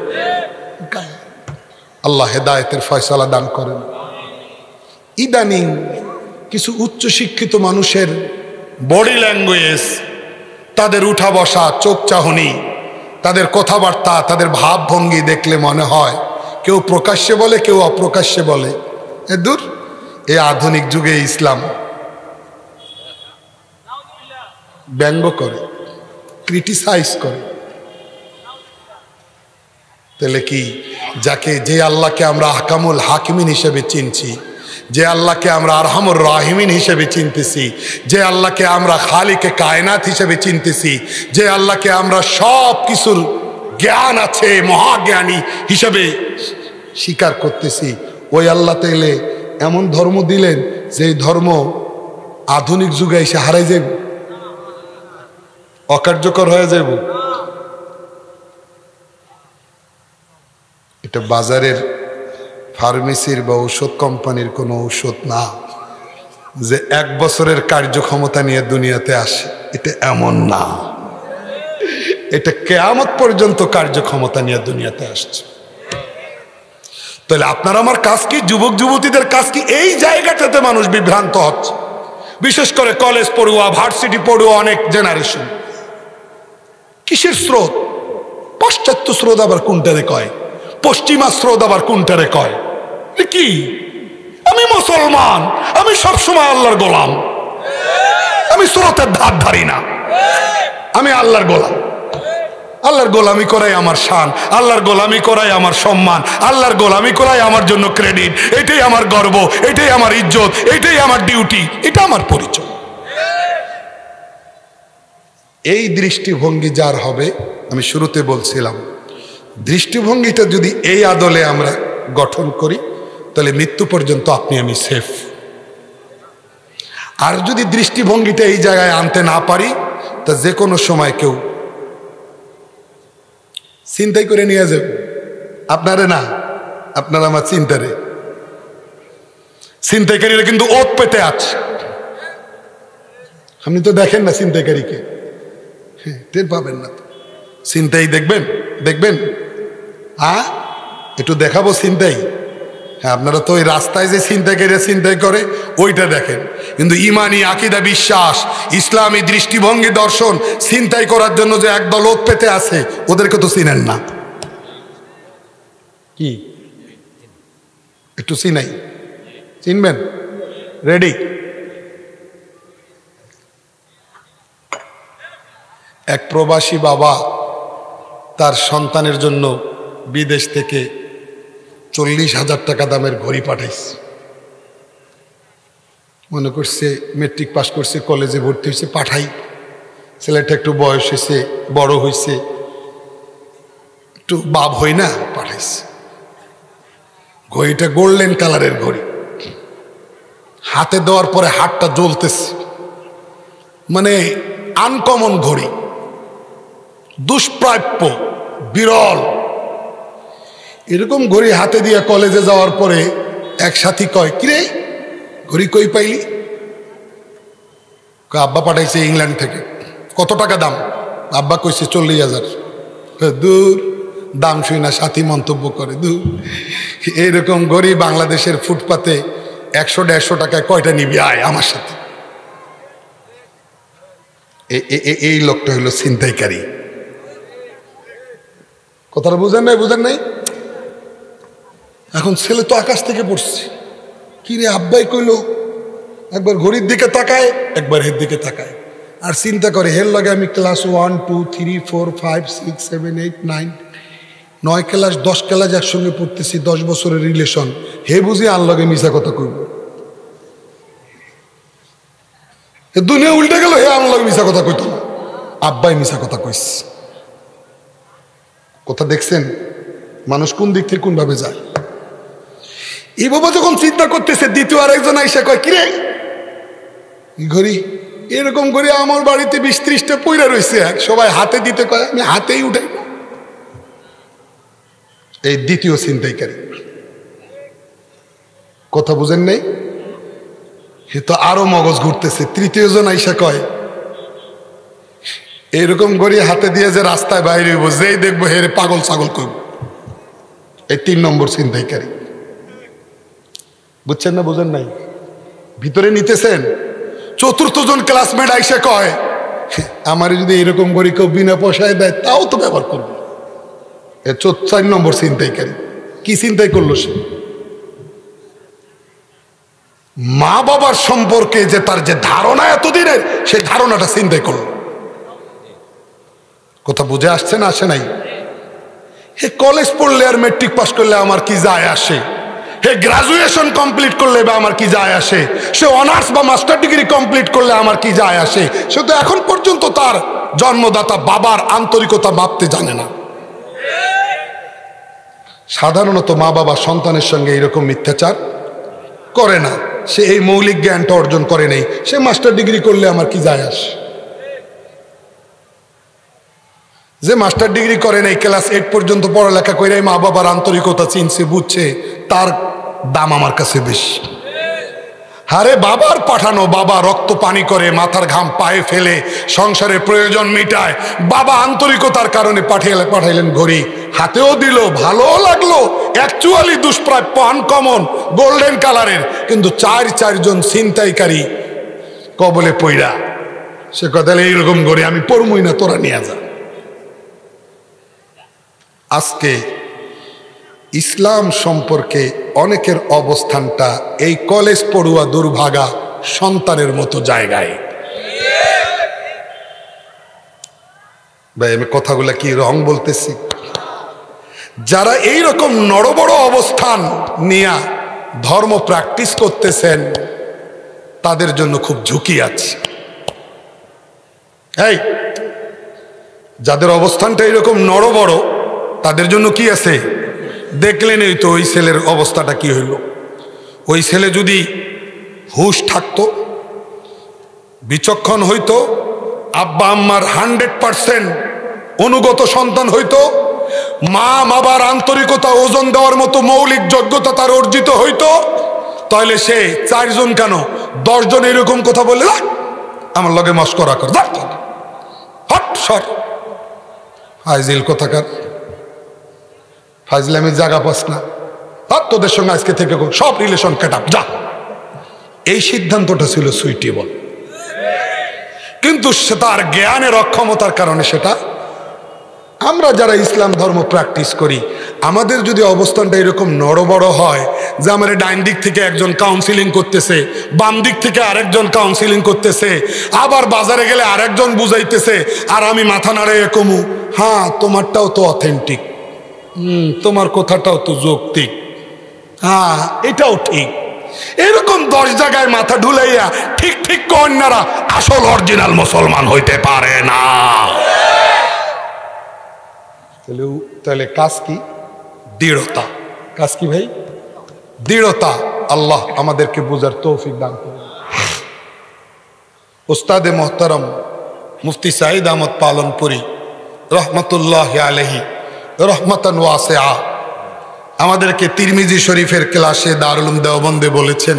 S1: আল্লাহ হেদায়েতের ফয়সালা দান করেন। ইদানিং কিছু উচ্চ শিক্ষিত মানুষের বডি ল্যাঙ্গুয়েজ, তাদের উঠা বসা, চোখ চাহনি, তাদের কথাবার্তা, তাদের ভাবভঙ্গি দেখলে মনে হয় কেউ প্রকাশ্যে বলে, কেউ অপ্রকাশ্যে বলে। দূর, এই আধুনিক যুগে ইসলাম ব্যঙ্গ করে, ক্রিটিসাইজ করে। তাহলে কি, যে আল্লাহকে আমরা আহকামুল হাকিমিন হিসেবে চিনছি, যে আল্লাহকে আমরা আরহামুর রাহিমিন হিসেবে চিনতেছি, যে আল্লাহকে আমরা খালিকে কায়নাত হিসেবে চিনতেছি, যে আল্লাহকে আমরা সব কিছুর জ্ঞান আছে মহাজ্ঞানী হিসেবে স্বীকার করতেছি, ওই আল্লাহ তাইলে এমন ধর্ম দিলেন যে ধর্ম আধুনিক যুগে এসে হারাই যাব, অকার্যকর হয়ে যাব। এটা বাজারের ফার্মেসির বা ঔষধ কোম্পানির কোনো ঔষধ না যে 1 বছরের কার্যক্ষমতা নিয়ে দুনিয়াতে আসে, এটা এমন না। এটা কিয়ামত পর্যন্ত কার্যক্ষমতা নিয়ে দুনিয়াতে আসছে। তাহলে আপনার আমার কাজ কি, যুবক যুবতীদের কাজ কি? এই জায়গাটাতে মানুষ বিভ্রান্ত হচ্ছে, বিশেষ করে কলেজ পড়ুয়া, ভার্সিটি পড়ুয়া অনেক জেনারেশন। কিসের স্রোত? পাশ্চাত্য স্রোত আবার কোনটারে কয়, পশ্চিমা স্রোত আবার কোনটারে কয়? কি, আমি মুসলমান, আমি সবসময় আল্লাহর গোলাম, আমি স্রোতের ধার ধারি না, আমি আল্লাহর গোলাম। আল্লাহর গোলামি করাই আমার শান, আল্লাহর গোলামি করাই আমার সম্মান, আল্লাহর গোলামি করাই আমার জন্য ক্রেডিট, এটাই আমার গর্ব, এটাই আমার ইজ্জত, এটাই আমার ডিউটি, এটা আমার পরিচয়। এই দৃষ্টিভঙ্গি যার হবে, আমি শুরুতে বলছিলাম, দৃষ্টিভঙ্গিটা যদি এই আদলে আমরা গঠন করি তাহলে মৃত্যু পর্যন্ত আপনি আমি সেফ। আর যদি দৃষ্টিভঙ্গিটা এই জায়গায় আনতে না পারি তা যে কোনো সময় কেউ চিন্তাই করে নিয়ে যাবে। আপনারে না, আপনার আমার চিন্তারে। চিন্তাইকারীরা কিন্তু ওত পেতে আছে। আপনি তো দেখেন না চিন্তাইকারীকে, টের পাবেন না তো। চিন্তাই দেখবেন, দেখবেন একটু দেখাবো চিন্তাই। হ্যাঁ, আপনারা তো ওই রাস্তায় যে চিন্তাইকারীরা চিন্তাই করে ওইটা দেখেন, কিন্তু ইমানি আকীদা বিশ্বাস ইসলামী দৃষ্টিভঙ্গি দর্শন চিন্তাই করার জন্য যে একদল ওত পেতে আছে ওদেরকে তো চিনেন না। কি একটু চিনাই, চিনবেন? রেডি? এক প্রবাসী বাবা তার সন্তানের জন্য বিদেশ থেকে 40,000 টাকা দামের ঘড়ি পাঠাইছে। মনে করছে মেট্রিক পাস করছে, কলেজে ভর্তি হয়েছে, পাঠাই। ছেলেটা একটু বয়স হয়েছে, বড় হয়েছে, একটু বাপ হই না, পাঠাইছে। ঘড়িটা গোল্ডেন কালারের ঘড়ি। হাতে দেওয়ার পরে হাতটা জ্বলতেছে, মানে আনকমন ঘড়ি, দুষ্প্রাপ্য, বিরল। এরকম ঘড়ি হাতে দিয়ে কলেজে যাওয়ার পরে এক সাথী কয়, কিরে ঘড়ি কই পাইলি? আব্বা পাঠাইছে ইংল্যান্ড থেকে। কত টাকা দাম? আব্বা কইছে 40,000। দূর, দাম শুই না সাথী মন্তব্য করে, দূর এরকম ঘড়ি বাংলাদেশের ফুটপাতে 100-150 টাকায় কয়টা নিবি, আয় আমার সাথে। এই লোকটা হলো ছিনতাইকারী। কথাটা বুঝেন নাই? বুঝেন নাই? এখন ছেলে তো আকাশ থেকে পড়ছে, কি রে আব্বাই কইলো, একবার ঘড়ির দিকে তাকায়, একবার হের দিকে তাকায়, আর চিন্তা করে হের লাগে আমি ক্লাস 1, 2, 3, 4, 5, 6, 7, 8, 9 ক্লাস 10 ক্লাস একসঙ্গে পড়তেছি, 10 বছরের রিলেশন। হে বুঝি আর লগে মিশা কথা কইব, দুনিয়া উল্টে গেল, হে আমার লগে মিশা কথা কইতো না, আব্বাই মিশা কথা কইস। কথা দেখছেন মানুষ কোন দিক থেকে কোন ভাবে যায়। এই বাবা যখন চিন্তা করতেছে, দ্বিতীয় আরেকজন আইসা কয়, কিরে ঘড়ি এরকম ঘড়ি আমার বাড়িতে 20-30টা পয়রা রয়েছে, সবাই হাতে দিতে কয়, আমি হাতেই উঠাই না। এই দ্বিতীয় ছিনতাইকারী। কথা বুঝেন নাই? এ তো আরো মগজ ঘুরতেছে। তৃতীয় জন আইসা কয়, এইরকম ঘড়ি হাতে দিয়ে যে রাস্তায় বাইরে হইব, যেই দেখবো হেরে পাগল ছাগল করব। এই 3 নম্বর ছিনতাইকারী। বুঝছেন না? বুঝেন নাই? ভিতরে নিতেছেন? চতুর্থ জন ক্লাসমেট আইসা কয়, আমার যদি এরকম ঘড়ি কেউ বিনা পয়সায় দেয় তাও তো ব্যবহার করবো। 4 নম্বর ছিনতাইকারী। কি চিন্তাই করলো সে? মা বাবার সম্পর্কে যে তার যে ধারণা এতদিনের, সেই ধারণাটা চিন্তাই করলো। কথা বুঝে আসছে না? আসে নাই? হে কলেজ পড়লে আর মেট্রিক পাস করলে আমার কি যায় আসে? হে গ্রাজুয়েশন কমপ্লিট করলে বা আমার কি যায় আসে? সে অনার্স বা মাস্টার ডিগ্রি কমপ্লিট করলে আমার কি যায় আসে? সে তো এখন পর্যন্ত তার জন্মদাতা বাবার আন্তরিকতা মাপতে জানে না। সাধারণত মা বাবা সন্তানের সঙ্গে এরকম মিথ্যাচার করে না। সে এই মৌলিক জ্ঞানটা অর্জন করে নেই, সে মাস্টার ডিগ্রি করলে আমার কি যায় আসে? যে মাস্টার ডিগ্রি করে নাই, ক্লাস 8 পর্যন্ত পড়ালেখা করে মা বাবার আন্তরিকতা চিনছে, বুঝছে, তার দাম আমার কাছে বেশি। আরে বাবার পাঠানো, বাবা রক্ত পানি করে মাথার ঘাম পায়ে ফেলে সংসারের প্রয়োজন মিটায়, বাবা আন্তরিকতার কারণে পাঠাইলেন ঘড়ি, হাতেও দিল, ভালো লাগলো, অ্যাকচুয়ালি দুষ্প্রাপ্য, আনকমন, গোল্ডেন কালারের, কিন্তু 4 জন ছিনতাইকারী কবলে পইরা। সে কথা এইরকম ঘড়ি আমি পড়মই না, তোরা নিয়ে যা। আজকে ইসলাম সম্পর্কে অনেকের অবস্থানটা এই কলেজ পড়ুয়া দুর্ভাগা সন্তানের মতো জায়গায়। ভাই আমি কথাগুলা কি রং বলতেছি? যারা এই রকম নড়বড় অবস্থান নিয়ে ধর্ম প্র্যাকটিস করতেছেন তাদের জন্য খুব ঝুঁকি আছে। এই যাদের অবস্থানটা এরকম নড়বড় তাদের জন্য কি আছে? দেখলেন এই তো ওই ছেলের অবস্থাটা কি হইল। ওই ছেলে যদি হুঁশ থাকতো, বিচক্ষণ হইতো, আব্বা আম্মার 100% অনুগত সন্তান হইতো, মা বাবার আন্তরিকতা ওজন দেওয়ার মতো মৌলিক যোগ্যতা তার অর্জিত হইতো, তাহলে সে 4 জন কেন 10 জন এরকম কথা বলে আমার লগে মস্করা কর, হট সর ফাইজিল কোথাকার, ফাইজলামের জায়গা পাস না, তোদের সঙ্গে আজকে থেকে সব রিলেশন কেট আপ যা। এই সিদ্ধান্তটা ছিল সুইটেবল, কিন্তু সে তার জ্ঞানের অক্ষমতার কারণে সেটা। আমরা যারা ইসলাম ধর্ম প্র্যাকটিস করি আমাদের যদি অবস্থানটা এরকম নড়বড় হয় যে আমার ডাইন দিক থেকে একজন কাউন্সিলিং করতেছে, বাম দিক থেকে আরেকজন কাউন্সিলিং করতেছে, আবার বাজারে গেলে আরেকজন বুঝাইতেছে, আর আমি মাথা নাড়াইয়ে কমু, হ্যাঁ তোমারটাও তো অথেন্টিক, তোমার কথাটাও তো যৌক্তিক, হ্যাঁ এটাও ঠিক, এরকম 10 জায়গায় মাথা ঢুলাইয়া ঠিক ঠিক কন্যারা আসল অরিজিনাল মুসলমান হইতে পারে না। তাহলে কাজ কি? দৃঢ়তা। কাজ কি ভাই? দৃঢ়তা। আল্লাহ আমাদেরকে বুঝার তৌফিক দান করুন। উস্তাদে মোহতারম মুফতি সাঈদ আহমদ পালনপুরি রহমতুল্লাহ আলাইহি রহমতান ওয়াসিআ আমাদেরকে তিরমিজি শরীফের ক্লাসে দারুল উলুম দেওবন্দে বলেছেন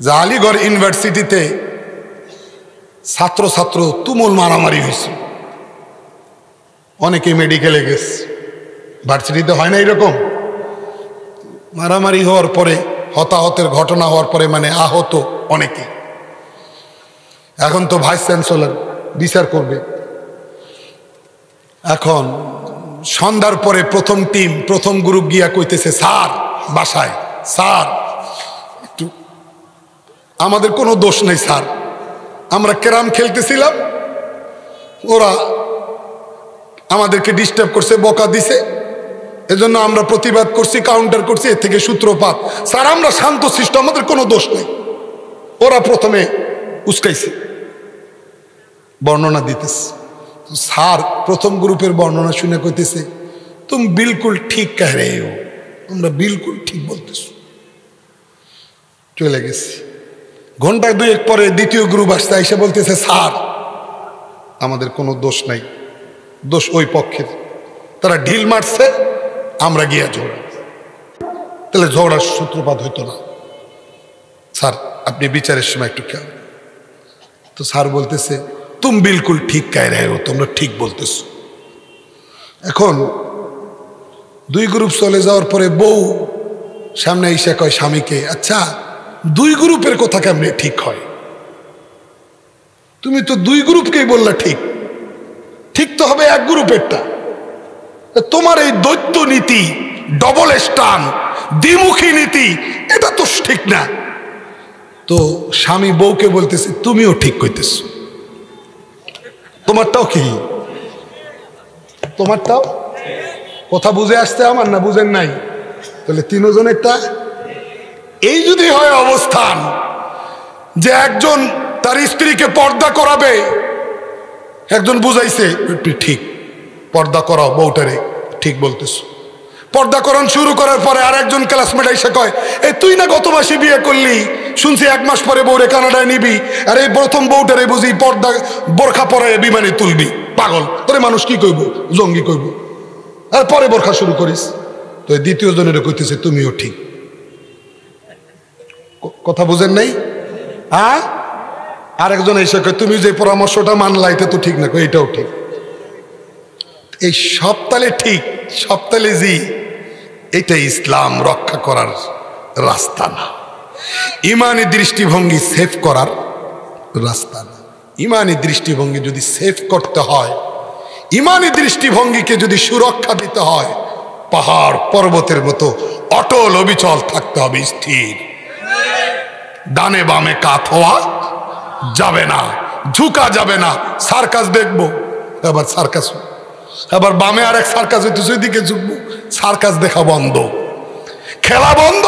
S1: যে আলিগড় ইউনিভার্সিটিতে ছাত্র তুমুল মারামারি হয়েছে, অনেকে মেডিকেলে গেছে, ভার্সিটিতে হয় না এরকম মারামারি হওয়ার পরে, হতাহতের ঘটনা হওয়ার পরে মানে আহত অনেকে। এখন তো ভাইস চ্যান্সেলর বিচার করবে। এখন সন্ধ্যার পরে প্রথম গ্রুপ গিয়া কইতেছে, স্যার বাসায়, স্যার একটু আমাদের কোনো দোষ নেই স্যার, আমরা ক্যারাম খেলতেছিলাম, ওরা আমাদেরকে ডিস্টার্ব করছে, বকা দিছে, এজন্য আমরা প্রতিবাদ করছি, কাউন্টার করছি, এর থেকে সূত্রপাত। স্যার আমরা শান্ত শিষ্ট, আমাদের কোনো দোষ নেই, ওরা প্রথমে উস্কাইছে, বর্ণনা দিতেছে। স্যার প্রথম গ্রুপের বর্ণনা শুনে কইতেছে, তুমি বিলকুল ঠিক কহ রে হো, আমরা বিলকুল ঠিক বলতেছ। চলে গেছি। ঘন্টা 2 পরে দ্বিতীয় গ্রুপ আসতে এসে বলতেছে, স্যার আমাদের কোনো দোষ নাই, দোষ ওই পক্ষের, তারা ঢিল মারছে, আমরা গিয়া ঝগড়া। তাহলে ঝগড়ার সূত্রপাত হইতো না। স্যার আপনি বিচারের সময় একটু খেয়াল। তো স্যার বলতেছে, তুমি বিলকুল ঠিক কহ রে হো, তোমরা ঠিক বলতেছ। এখন 2 গ্রুপ চলে যাওয়ার পরে বউ সামনে এসে কয় স্বামীকে, আচ্ছা 2 গ্রুপের কথা কেমনে ঠিক হয়? তুমি তো 2 গ্রুপকেই বললা ঠিক, ঠিক তো হবে 1 গ্রুপেরটা। তোমার এই দ্বৈত নীতি, ডবল স্ট্যান্ড, দ্বিমুখী নীতি, এটা তো ঠিক না। তো স্বামী বউকে বলতেছে, তুমিও ঠিক কইতেছ, তোমারটাও কি? তোমারটাও কথা বুঝে আসছে আমার, না বুঝেন নাই? তাহলে 3 জনেরটা। এই যদি হয় অবস্থান যে একজন তার স্ত্রীকে পর্দা করাবে, একজন বুঝাইছে ঠিক পর্দা করাও বউটারে, ঠিক বলতেছ। পর্দা করান শুরু করার পরে আর একজন ক্লাসমেট এসে কয়, এই তুই না গত মাসে বিয়ে করলি, শুনছি 1 মাস পরে বউরে কানাডায় নিবি, আর এই প্রথম বউটারে বুঝি পর্দা বোরখা পরায় বিমানে তুলবি, পাগল তোরে মানুষ কি কইব, জঙ্গি কইব, আর পরে বোরখা শুরু করিস। তো দ্বিতীয় জনের কইতেছে, তুমিও ঠিক। কথা বুঝেন নাই? হ্যাঁ, আরেকজন এসে কয়, তুমি যে পরামর্শটা মানলা এটা তো ঠিক না, এটাও ঠিক। এই সপ্তাহে ঠিক, সপ্তাহে জি, এটা ইসলাম রক্ষা করার রাস্তা না, ইমানি দৃষ্টিভঙ্গি সেভ করার রাস্তা না। ইমানি দৃষ্টিভঙ্গি যদি সেভ করতে হয়, ইমানি দৃষ্টিভঙ্গিকে যদি সুরক্ষা দিতে হয়, পাহাড় পর্বতের মতো অটল অবিচল থাকতে হবে, স্থির। ডানে বামে কাত হওয়া যাবে না, ঝুঁকা যাবে না। সার্কাস দেখবো, এবার সার্কাস, এবার বামে আরেক সার্কাস হইতেছে, ওইদিকে ঝুঁকবো, সার্কাস দেখা বন্ধ, খেলা বন্ধ।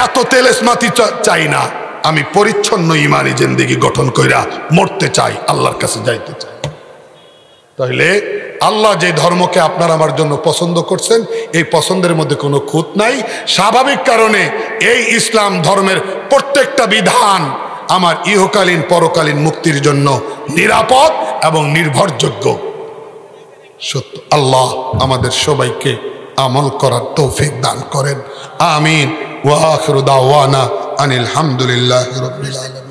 S1: এত তেলেসমাতি চাই না, আমি পরিচ্ছন্ন ইমানি জিন্দেগি গঠন কইরা মরতে চাই, আল্লাহর কাছে যাইতে চাই। তাহলে আল্লাহ যে ধর্মকে আপনার আমার জন্য পছন্দ করছেন, এই পছন্দের মধ্যে কোনো খুঁত নাই। স্বাভাবিক কারণে এই ইসলাম ধর্মের প্রত্যেকটা বিধান আমার ইহকালীন পরকালীন মুক্তির জন্য নিরাপদ এবং নির্ভরযোগ্য সত্য। আল্লাহ আমাদের সবাইকে আমল করার তৌফিক দান করেন, আমিন। ওয়া আখিরু দাওয়ানা আনিল হামদুলিল্লাহি রাব্বিল আলামিন।